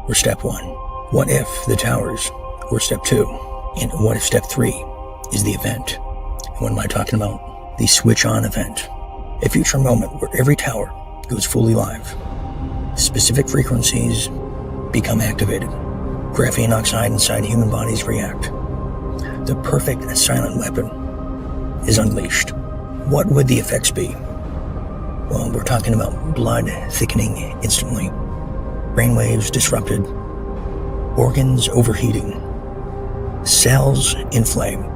were step one? What if the towers were step two? And what if step three is the event? And what am I talking about? The switch on event. A future moment where every tower goes fully live. Specific frequencies become activated. Graphene oxide inside human bodies react. The perfect silent weapon is unleashed. What would the effects be? Well, we're talking about blood thickening instantly, brainwaves disrupted, organs overheating, cells inflame,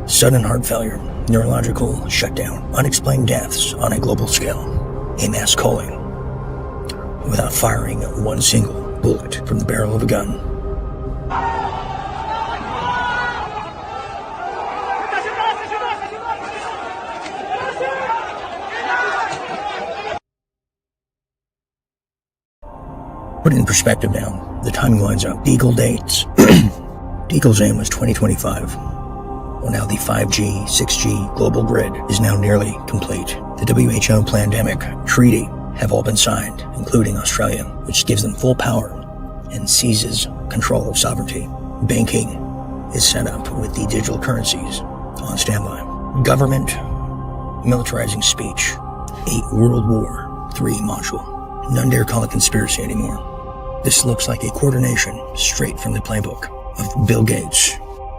sudden heart failure, neurological shutdown, unexplained deaths on a global scale, a mass culling, without firing one single bullet from the barrel of a gun. Put it in perspective now, the timing lines up. Deagle dates. Deagle's aim was 2025. Well, now the 5G, 6G global grid is now nearly complete. The WHO pandemic treaty have all been signed, including Australia, which gives them full power and seizes control of sovereignty. Banking is set up with the digital currencies on standby. Government militarizing speech. A World War III module. None dare call it conspiracy anymore. This looks like a coordination straight from the playbook of Bill Gates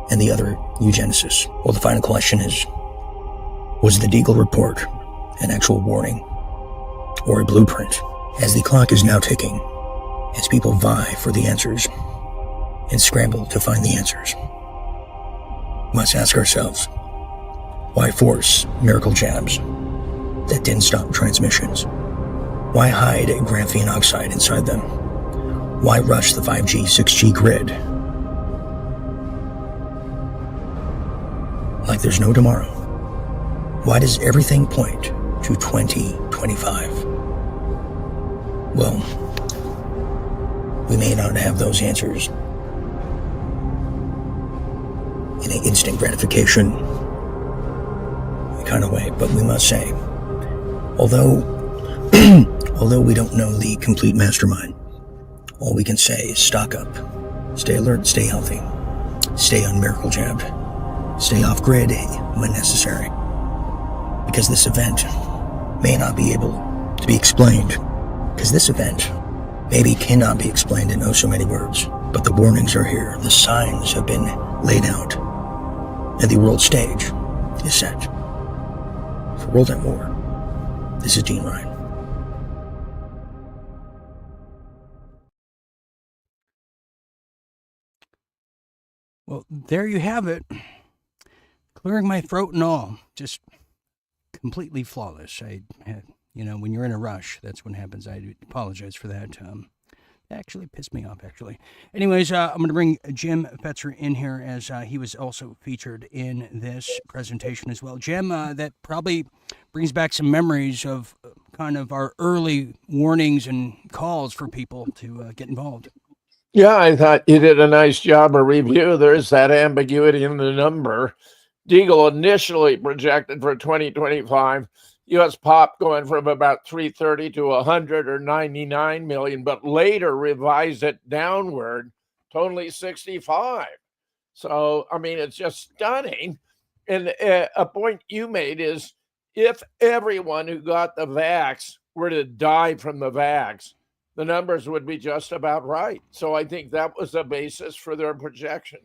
and the other eugenicists. Well, the final question is, was the Deagle Report an actual warning or a blueprint? As the clock is now ticking, as people vie for the answers and scramble to find the answers, we must ask ourselves, why force miracle jabs that didn't stop transmissions? Why hide graphene oxide inside them? Why rush the 5G, 6G grid like there's no tomorrow? Why does everything point to 2025? Well, we may not have those answers in an instant gratification kind of way, but we must say, although we don't know the complete mastermind, all we can say is stock up, stay alert, stay healthy, stay on miracle jabbed, stay off grid when necessary, because this event may not be able to be explained, because this event maybe cannot be explained in oh so many words, but the warnings are here, the signs have been laid out, and the world stage is set. For World at War, this is Dean Ryan. Well, there you have it. Clearing my throat and all. Just completely flawless. I had, when you're in a rush, that's what happens. I apologize for that. Actually pissed me off, actually. Anyways, I'm going to bring Jim Fetzer in here as he was also featured in this presentation as well. Jim, that probably brings back some memories of kind of our early warnings and calls for people to get involved. Yeah, I thought you did a nice job of review. There's that ambiguity in the number. Deagle initially projected for 2025 U.S. pop going from about 330 to 100 or 99 million, but later revised it downward to only 65. So, I mean, it's just stunning. And a point you made is if everyone who got the vax were to die from the vax, the numbers would be just about right. So I think that was the basis for their projection.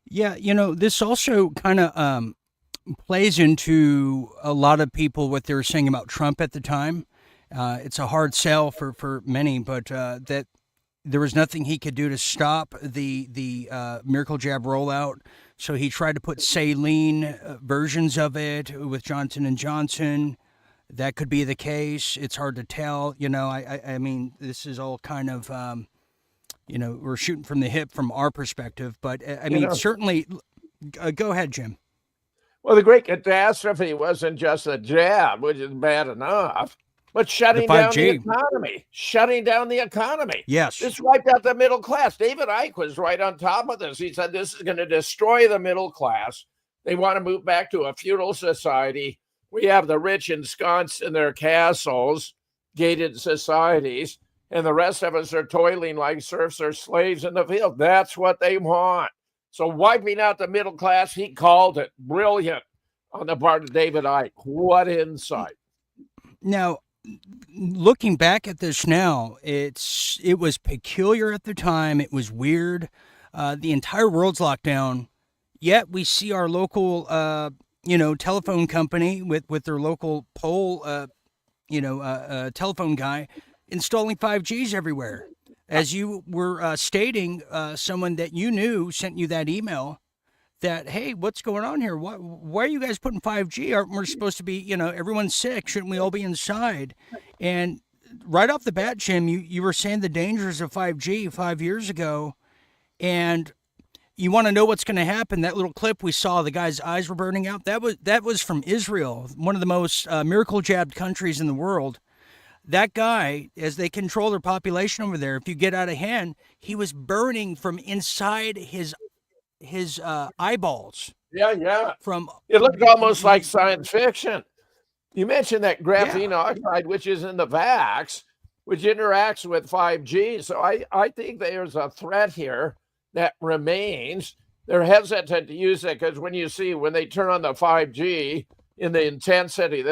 Yeah, this also kind of plays into a lot of people what they were saying about Trump at the time. It's a hard sell for many, but that there was nothing he could do to stop the miracle jab rollout. So he tried to put saline versions of it with Johnson & Johnson. That could be the case. It's hard to tell. I mean, this is all kind of, we're shooting from the hip from our perspective. But, I mean, certainly, go ahead, Jim. Well, the great catastrophe wasn't just a jab, which is bad enough, but shutting down the economy. Shutting down the economy. Yes. This wiped out the middle class. David Icke was right on top of this. He said this is going to destroy the middle class. They want to move back to a feudal society. We have the rich ensconced in their castles, gated societies, and the rest of us are toiling like serfs or slaves in the field. That's what they want. So wiping out the middle class, he called it brilliant on the part of David Icke. What insight. Now, looking back at this now, it was peculiar at the time. It was weird. The entire world's locked down. Yet we see our local, telephone company with their local pole, telephone guy installing 5Gs everywhere. As you were stating, someone that you knew sent you that email that, hey, what's going on here? Why are you guys putting 5G? Aren't we supposed to be, everyone's sick? Shouldn't we all be inside? And right off the bat, Jim, you were saying the dangers of 5G 5 years ago, and you want to know what's going to happen. That little clip we saw, the guy's eyes were burning out. That was from Israel, one of the most miracle jabbed countries in the world. that guy, as they control their population over there, if you get out of hand, he was burning from inside his eyeballs. Yeah. From It looked almost like science fiction. You mentioned that graphene oxide, which is in the vax, which interacts with 5G. So I think there's a threat here that remains. They're hesitant to use it because when they turn on the 5G in the intensity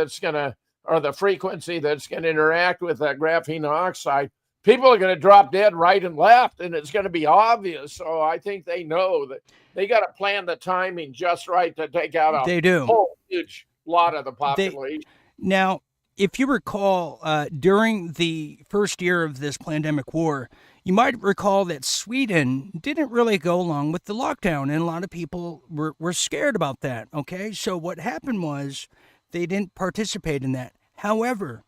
or the frequency that's going to interact with that graphene oxide, people are going to drop dead right and left, and it's going to be obvious. So I think they know that they got to plan the timing just right to take out a whole huge lot of the population. Now, if you recall, during the first year of this pandemic war, you might recall that Sweden didn't really go along with the lockdown, and a lot of people were scared about that, okay? So what happened was they didn't participate in that. However,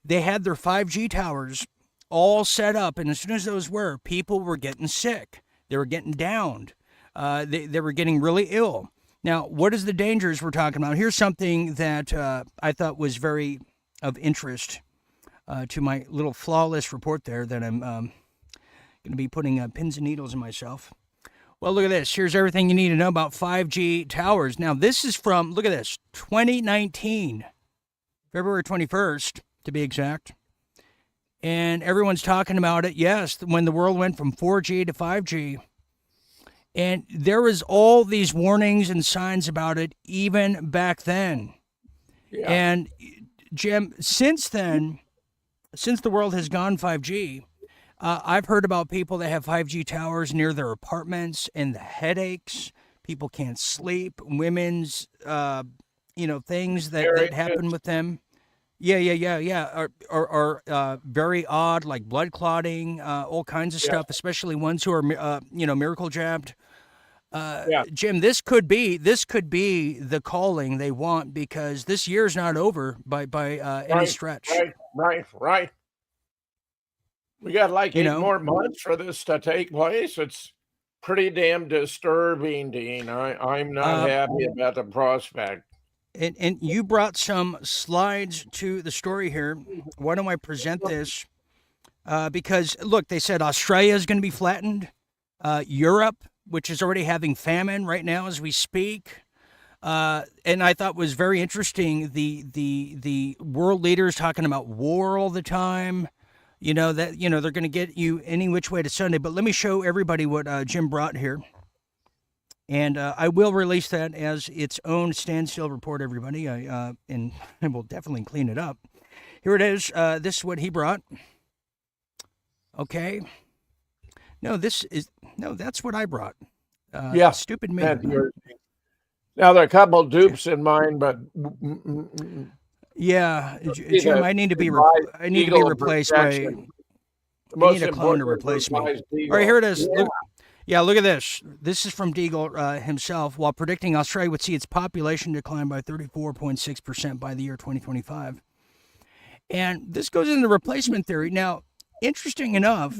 they had their 5G towers all set up, and as soon as those people were getting sick. They were getting downed. They were getting really ill. Now, what is the dangers we're talking about? Here's something that I thought was very of interest to my little flawless report there that I'm going to be putting pins and needles in myself. Well, look at this. Here's everything you need to know about 5G towers. Now, this is from, look at this, 2019, February 21st, to be exact. And everyone's talking about it, yes, when the world went from 4G to 5G. And there was all these warnings and signs about it even back then. Yeah. And Jim, since then, since the world has gone 5G, I've heard about people that have 5G towers near their apartments and the headaches. People can't sleep. Women's, things that happen with them. Yeah. Are very odd, like blood clotting, all kinds of stuff, especially ones who are, miracle jabbed. Jim, this could be the calling they want because this year's not over by any stretch. Right. We got like 8 more months for this to take place. It's pretty damn disturbing, Dean. I'm not happy about the prospect. And you brought some slides to the story here. Why don't I present this? Because, look, they said Australia is going to be flattened. Europe, which is already having famine right now as we speak. And I thought was very interesting, the world leaders talking about war all the time. They're going to get you any which way to Sunday. But let me show everybody what Jim brought here. And I will release that as its own standstill report, everybody. And I will definitely clean it up. Here it is. This is what he brought. Okay. No, that's what I brought. Stupid me. Now, there are a couple dupes in mine, but... Yeah, Jim, I need to be replaced by... I need a clone to replace me. All right, here it is. Look at this. This is from Deagle himself. While predicting Australia would see its population decline by 34.6% by the year 2025. And this goes into replacement theory. Now, interesting enough,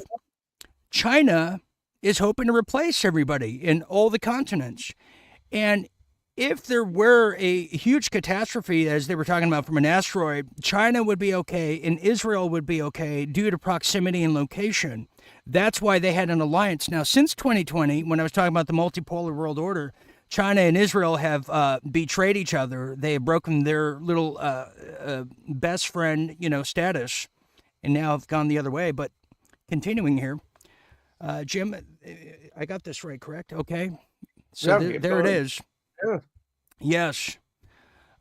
China is hoping to replace everybody in all the continents. And if there were a huge catastrophe, as they were talking about from an asteroid, China would be okay and Israel would be okay due to proximity and location. That's why they had an alliance. Now, since 2020, when I was talking about the multipolar world order, China and Israel have betrayed each other. They have broken their little best friend, status, and now have gone the other way. But continuing here, Jim, I got this right, correct? Okay. So there it is. Yeah. Yes.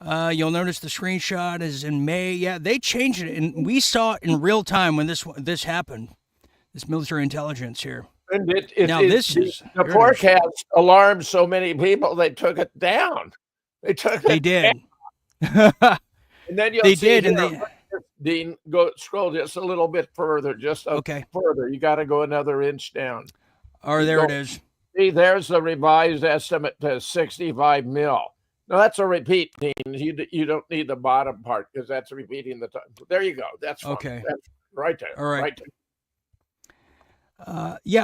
You'll notice the screenshot is in May. Yeah, they changed it, and we saw it in real time when this happened. This military intelligence here. And the forecast alarmed so many people they took it down. They did. And then you'll see Dean, scroll just a little bit further, further. You got to go another inch down. There it is. See, there's the revised estimate to 65 mil. Now, that's a repeat, Dean. You don't need the bottom part because that's repeating the time. There you go. That's fine. Okay. That's right there. All right. Right there.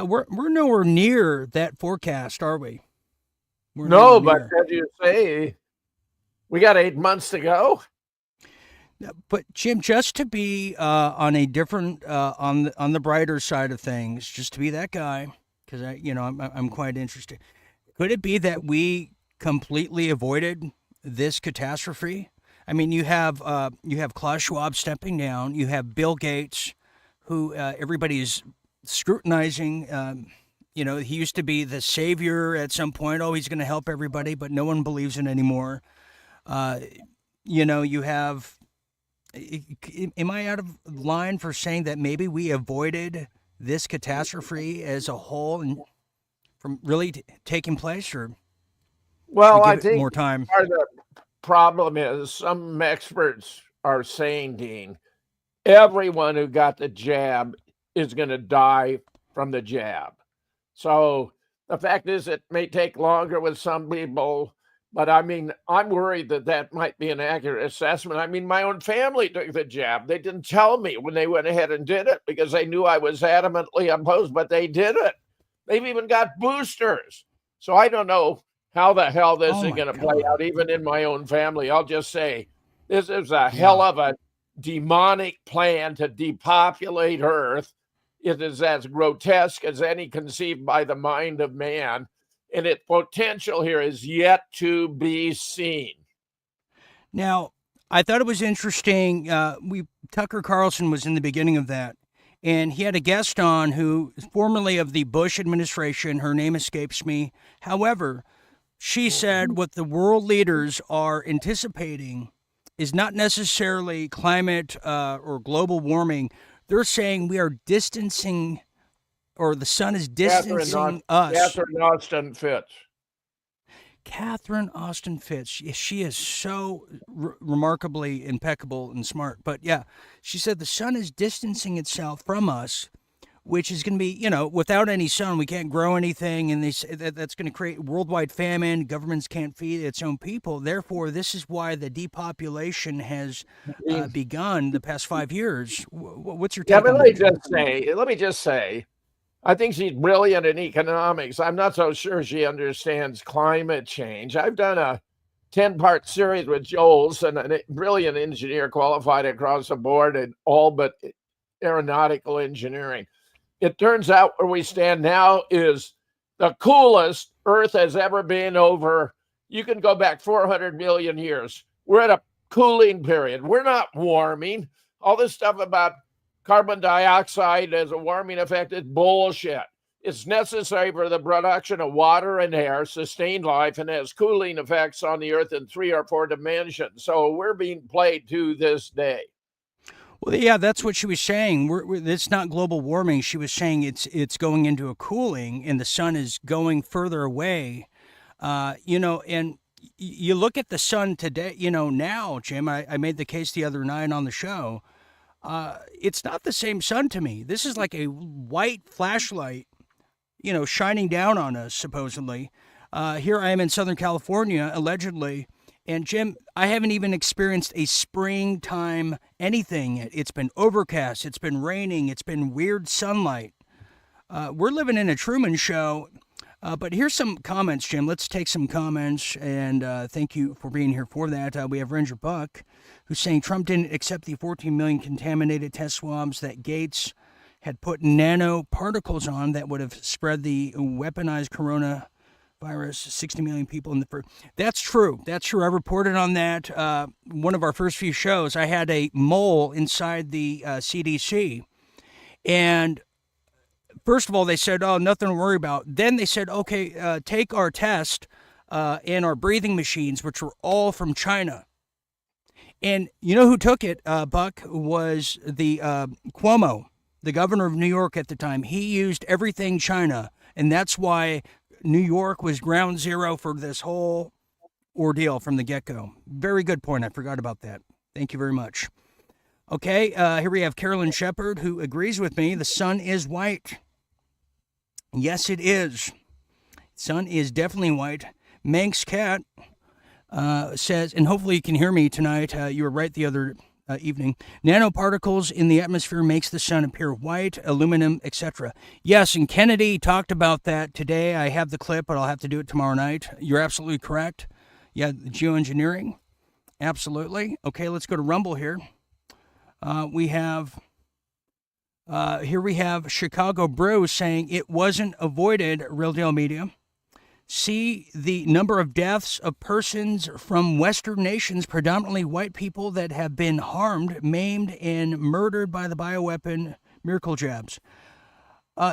We're nowhere near that forecast, are we? But as you say, we got 8 months to go. But Jim, just to be on a different on the brighter side of things, just to be that guy, because I'm quite interested. Could it be that we completely avoided this catastrophe? I mean, you have Klaus Schwab stepping down. You have Bill Gates, who everybody is scrutinizing. He used to be the savior at some point. Oh, he's going to help everybody, but no one believes it anymore. You have. Am I out of line for saying that maybe we avoided this catastrophe as a whole and from really taking place, or Well, should we I give it think more time? part of the problem is some experts are saying, Dean, everyone who got the jab is going to die from the jab. So the fact is, it may take longer with some people, but I mean, I'm worried that that might be an accurate assessment. I mean, my own family took the jab. They didn't tell me when they went ahead and did it because they knew I was adamantly opposed, but they did it. They've even got boosters. So I don't know how the hell this is going to play out, even in my own family. I'll just say this is a hell of a demonic plan to depopulate Earth. It is as grotesque as any conceived by the mind of man, and its potential here is yet to be seen. Now, I thought it was interesting. Tucker Carlson was in the beginning of that, and he had a guest on who is formerly of the Bush administration. Her name escapes me. However, she said what the world leaders are anticipating is not necessarily climate or global warming. They're saying we are distancing, or the sun is distancing us. Catherine Austin Fitts. Catherine Austin Fitts. She is so remarkably impeccable and smart. But yeah, she said the sun is distancing itself from us, which is going to be, without any sun, we can't grow anything. And they say that's going to create worldwide famine. Governments can't feed its own people. Therefore, this is why the depopulation has begun the past 5 years. What's your take on that? Let me just say, I think she's brilliant in economics. I'm not so sure she understands climate change. I've done a 10-part series with Joel's, and a brilliant engineer qualified across the board in all but aeronautical engineering. It turns out where we stand now is the coolest Earth has ever been over. You can go back 400 million years. We're at a cooling period. We're not warming. All this stuff about carbon dioxide as a warming effect is bullshit. It's necessary for the production of water and air, sustained life, and has cooling effects on the Earth in 3 or 4 dimensions. So we're being played to this day. Well, yeah, that's what she was saying. It's not global warming. She was saying it's going into a cooling, and the sun is going further away. And you look at the sun today. Now, Jim, I made the case the other night on the show. It's not the same sun to me. This is like a white flashlight, shining down on us, supposedly. Here I am in Southern California, allegedly. And Jim, I haven't even experienced a springtime anything yet. It's been overcast. It's been raining. It's been weird sunlight. We're living in a Truman Show. But here's some comments, Jim. Let's take some comments, and thank you for being here for that. We have Ranger Buck, who's saying Trump didn't accept the 14 million contaminated test swabs that Gates had put nanoparticles on that would have spread the weaponized coronavirus, 60 million people in the first. That's true. That's true. I reported on that. One of our first few shows, I had a mole inside the CDC, and first of all, they said, oh, nothing to worry about. Then they said, okay, take our test and our breathing machines, which were all from China. And you know who took it, Buck, was the Cuomo, the governor of New York at the time. He used everything China, and that's why New York was ground zero for this whole ordeal from the get-go. Very good point. I forgot about that. Thank you very much. Okay, here we have Carolyn Shepard, who agrees with me. The sun is white. Yes, it is. Sun is definitely white. Manx Cat says, and hopefully you can hear me tonight. You were right the other evening. Nanoparticles in the atmosphere makes the sun appear white, aluminum, etc. Yes, and Kennedy talked about that today. I have the clip, but I'll have to do it tomorrow night. You're absolutely correct. Yeah, geoengineering. Absolutely. Okay, let's go to Rumble here. We have Chicago Brew saying it wasn't avoided, Real Deal Media. See the number of deaths of persons from Western nations, predominantly white people, that have been harmed, maimed, and murdered by the bioweapon miracle jabs.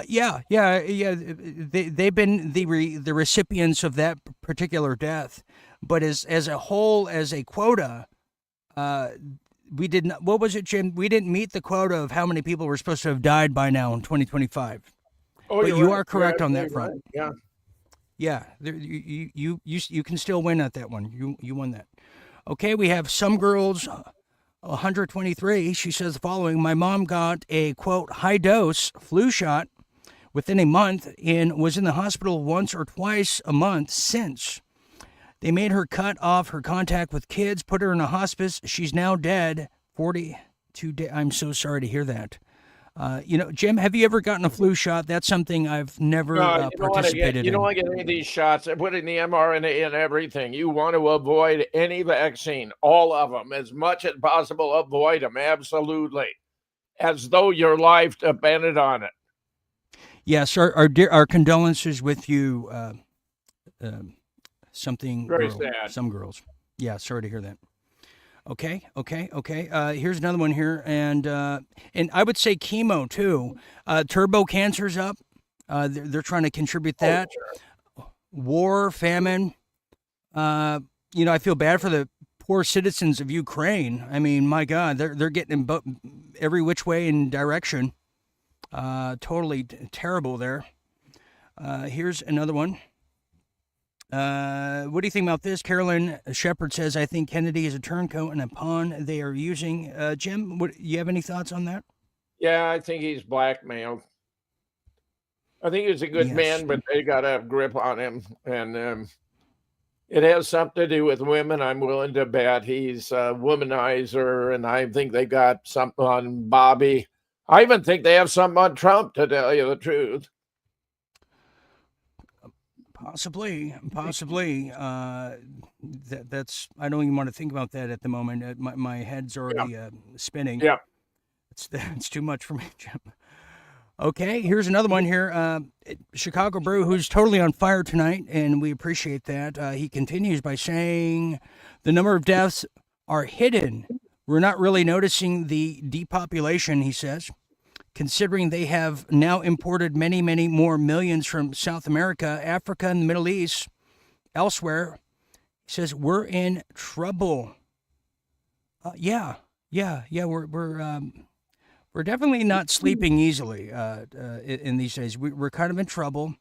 Yeah. They've been the recipients of that particular death, but as a whole, as a quota, we did not. What was it, Jim? We didn't meet the quota of how many people were supposed to have died by now in 2025. Oh, but you right. are correct You're on that absolutely front. right. Yeah, you can still win at that one. You won that. Okay, we have some girls, 123. She says the following: my mom got a quote high dose flu shot within a month and was in the hospital once or twice a month since. They made her cut off her contact with kids, put her in a hospice. She's now dead. 42 days. I'm so sorry to hear that. Jim, have you ever gotten a flu shot? That's something I've never participated in. You don't want to get any of these shots. They're putting the mRNA in everything. You want to avoid any vaccine, all of them, as much as possible. Avoid them, absolutely, as though your life depended on it. Yes, our condolences with you. Very sad. Some girls. Yeah, sorry to hear that. Okay. Here's another one here, and I would say chemo too. Turbo cancer's up. They're trying to contribute that. Sure. War, famine. I feel bad for the poor citizens of Ukraine. I mean, my God, they're getting every which way and direction. Totally terrible there. Here's another one. What do you think about this? Carolyn Shepard says, I think Kennedy is a turncoat and a pawn they are using. Jim, you have any thoughts on that? Yeah, I think he's blackmailed. I think he's a good man, but they got to have grip on him. And it has something to do with women. I'm willing to bet he's a womanizer, and I think they got something on Bobby. I even think they have something on Trump, to tell you the truth. Possibly. That's. I don't even want to think about that at the moment. My head's already spinning. Yeah, it's too much for me, Jim. Okay, here's another one here. Chicago Brew, who's totally on fire tonight, and we appreciate that. He continues by saying, the number of deaths are hidden. We're not really noticing the depopulation, he says, considering they have now imported many, many more millions from South America, Africa, and the Middle East, elsewhere. He says, we're in trouble. Yeah, we're definitely not sleeping easily in these days. We're kind of in trouble.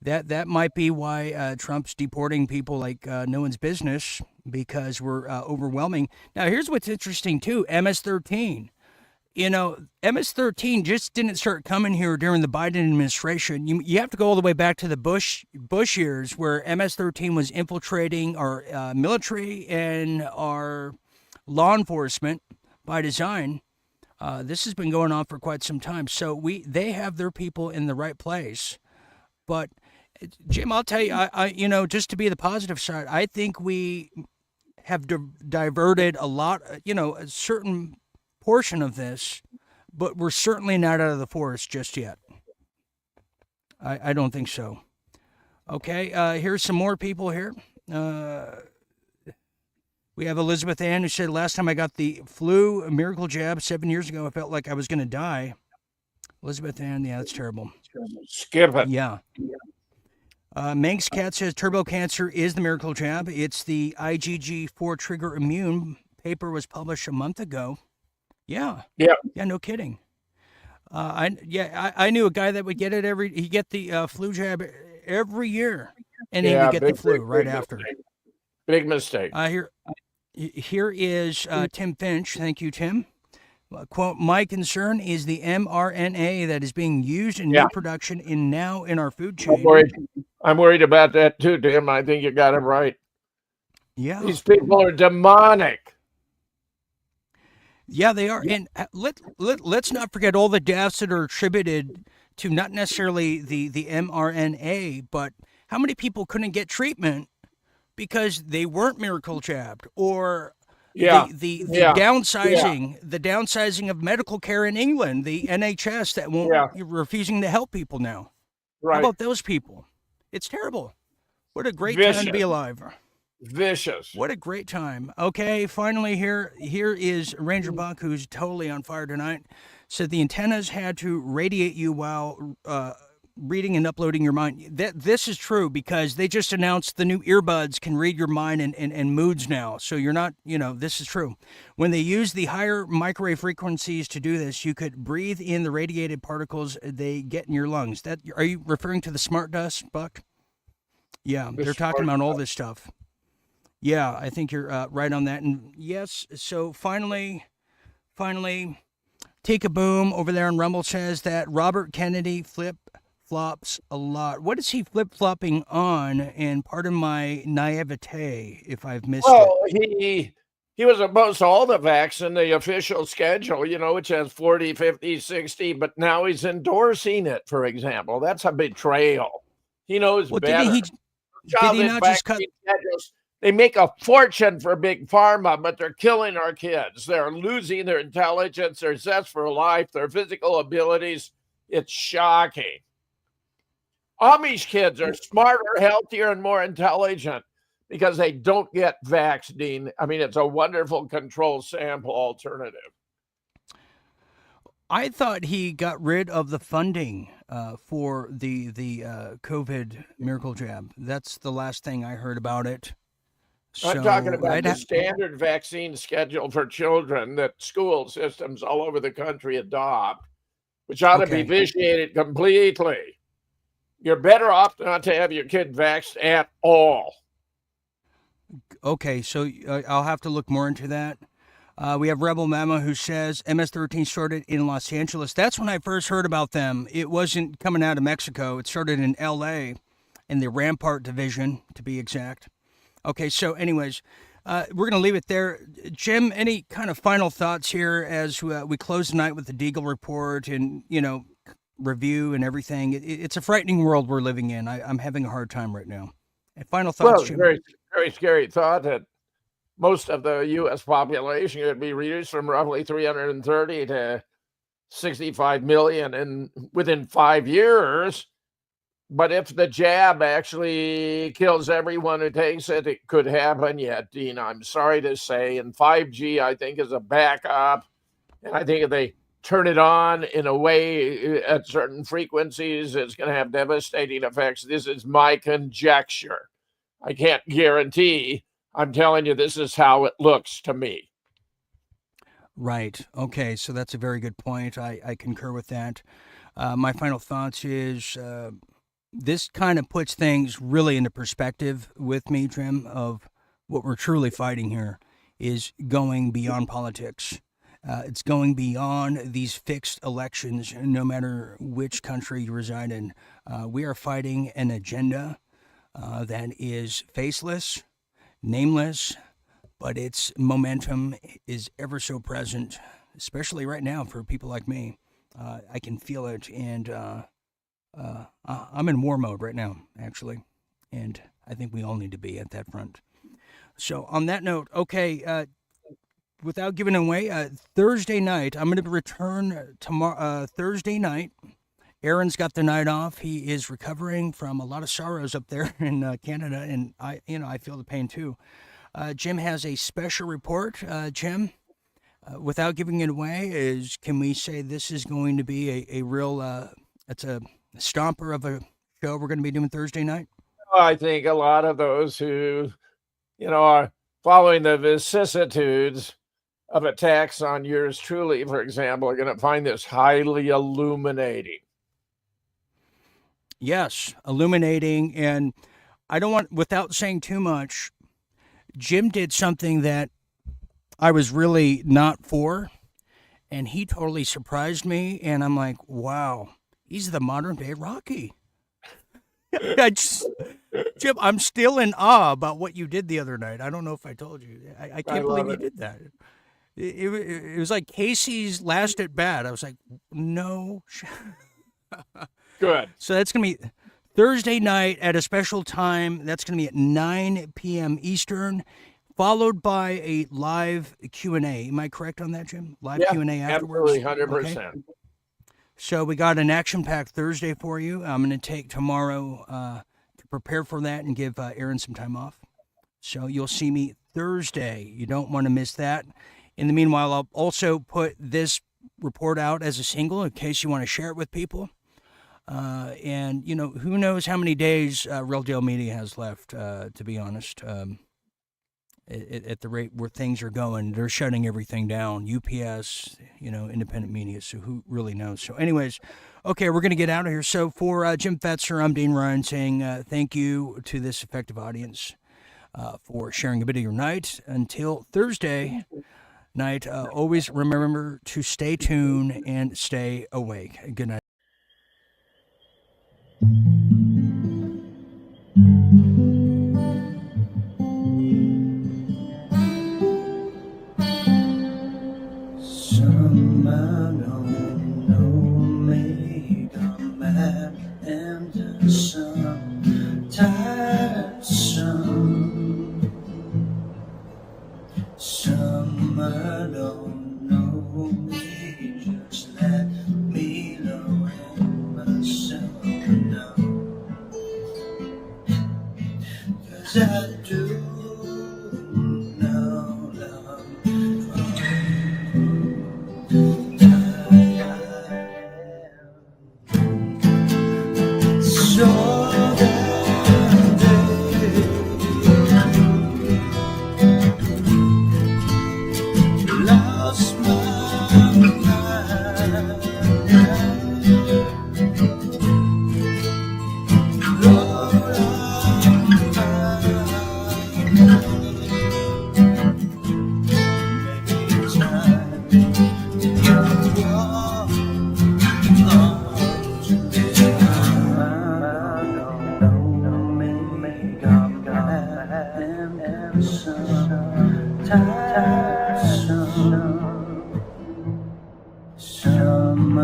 That might be why Trump's deporting people like no one's business, because we're overwhelming. Now, here's what's interesting, too. MS-13. MS-13 just didn't start coming here during the Biden administration. You have to go all the way back to the Bush years, where MS-13 was infiltrating our military and our law enforcement by design. This has been going on for quite some time. So they have their people in the right place. But Jim, I'll tell you, I just to be the positive side, I think we have diverted a lot, a certain portion of this, but we're certainly not out of the forest just yet. I don't think so. Okay, here's some more people here. We have Elizabeth Ann, who said, last time I got the flu miracle jab 7 years ago, I felt like I was going to die. Elizabeth Ann, yeah, that's terrible. Skip it. Yeah. Manx Cat says turbo cancer is the miracle jab. It's the IgG4 trigger immune. Paper was published a month ago. Yeah, no kidding. I knew a guy that would get it he'd get the flu jab every year, and he would get the flu right after. Big mistake. Here is Tim Finch. Thank you, Tim. Quote, my concern is the mRNA that is being used in new production in our food chain. I'm worried about that too, Tim. I think you got it right. Yeah. These people are demonic. Yeah, they are. And let's not forget all the deaths that are attributed to not necessarily the mRNA, but how many people couldn't get treatment because they weren't miracle jabbed, or Yeah. The Yeah. downsizing, the downsizing of medical care in England, the NHS that won't, you're refusing to help people now. Right. How about those people? It's terrible. What a great Vicious. time to be alive. Vicious. What a great time. Okay, finally here is Ranger Buck, who's totally on fire tonight. Said the antennas had to radiate you while reading and uploading your mind. This is true because they just announced the new earbuds can read your mind and moods now. So you're not, this is true. When they use the higher microwave frequencies to do this, you could breathe in the radiated particles they get in your lungs. Are you referring to the smart dust, Buck? Yeah, they're talking about all this stuff. Yeah, I think you're right on that. And yes, so finally, Take a Boom over there on Rumble says that Robert Kennedy flip-flops a lot. What is he flip-flopping on? And pardon my naivete if I've missed it. Well, he was opposed to all the vax in the official schedule, which has 40, 50, 60, but now he's endorsing it, for example. That's a betrayal. He knows better. Did he not just cut... schedules, they make a fortune for big pharma, but they're killing our kids. They're losing their intelligence, their zest for life, their physical abilities. It's shocking. Amish kids are smarter, healthier, and more intelligent because they don't get vaxxed, Dean. I mean, it's a wonderful control sample alternative. I thought he got rid of the funding for the COVID miracle jab. That's the last thing I heard about it. I'm talking about the standard vaccine schedule for children that school systems all over the country adopt, which ought to be vitiated completely. You're better off not to have your kid vaxxed at all. Okay, so I'll have to look more into that. We have Rebel Mama who says MS-13 started in Los Angeles. That's when I first heard about them. It wasn't coming out of Mexico. It started in L.A. in the Rampart Division, to be exact. Okay, so anyways, we're going to leave it there. Jim, any kind of final thoughts here as we close the night with the Deagle Report and, review and everything? It's a frightening world we're living in. I'm having a hard time right now. And final thoughts, Jim? Very, very scary thought that most of the U.S. population could be reduced from roughly 330 to 65 million within 5 years. But if the jab actually kills everyone who takes it, it could happen yet, Dean. I'm sorry to say. And 5G, I think, is a backup. And I think if they turn it on in a way at certain frequencies, it's going to have devastating effects. This is my conjecture. I can't guarantee. I'm telling you, this is how it looks to me. Right. Okay. So that's a very good point. I concur with that. My final thoughts is this kind of puts things really into perspective with me, Jim, of what we're truly fighting here is going beyond politics. It's going beyond these fixed elections, no matter which country you reside in. We are fighting an agenda that is faceless, nameless, but its momentum is ever so present, especially right now for people like me. I can feel it, and I'm in war mode right now, actually, and I think we all need to be at that front. So on that note, okay, without giving away, Thursday night, I'm going to return tomorrow. Thursday night, Aaron's got the night off. He is recovering from a lot of sorrows up there in Canada, and I feel the pain too. Jim has a special report. Jim, without giving it away, can we say this is going to be a real? It's a stomper of a show we're going to be doing Thursday night? I think a lot of those who, are following the vicissitudes of attacks on yours truly, for example, are going to find this highly illuminating. Yes, illuminating. And I don't want, without saying too much, Jim did something that I was really not for, and he totally surprised me. And I'm like, wow, he's the modern day Rocky. Jim, I'm still in awe about what you did the other night. I don't know if I told you. I can't believe you did that. It was like Casey's last at bat. I was like, no. Good. So that's going to be Thursday night at a special time. That's going to be at 9 p.m. Eastern, followed by a live Q&A. Am I correct on that, Jim? Live Yeah, Q&A afterwards? absolutely, 100%. Okay. So we got an action-packed Thursday for you. I'm going to take tomorrow to prepare for that and give Aaron some time off. So you'll see me Thursday. You don't want to miss that. In the meanwhile, I'll also put this report out as a single in case you want to share it with people. And, you know, who knows how many days Real Deal Media has left, to be honest. At the rate where things are going, they're shutting everything down. UPS, you know, independent media, so who really knows? So anyways, okay, we're going to get out of here. So for Jim Fetzer, I'm Dean Ryan saying thank you to this effective audience for sharing a bit of your night. Until Thursday night, always remember to stay tuned and stay awake. Good night. Some I don't know make a man and some tiresome. Some I don't know me, just let me know and myself know. 'Cause I do know love. Lost my mind. Lord, maybe it's time to walk on to this. Some I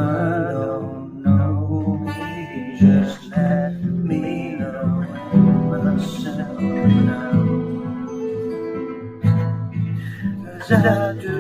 don't know me, just let me know myself now. 'Cause I do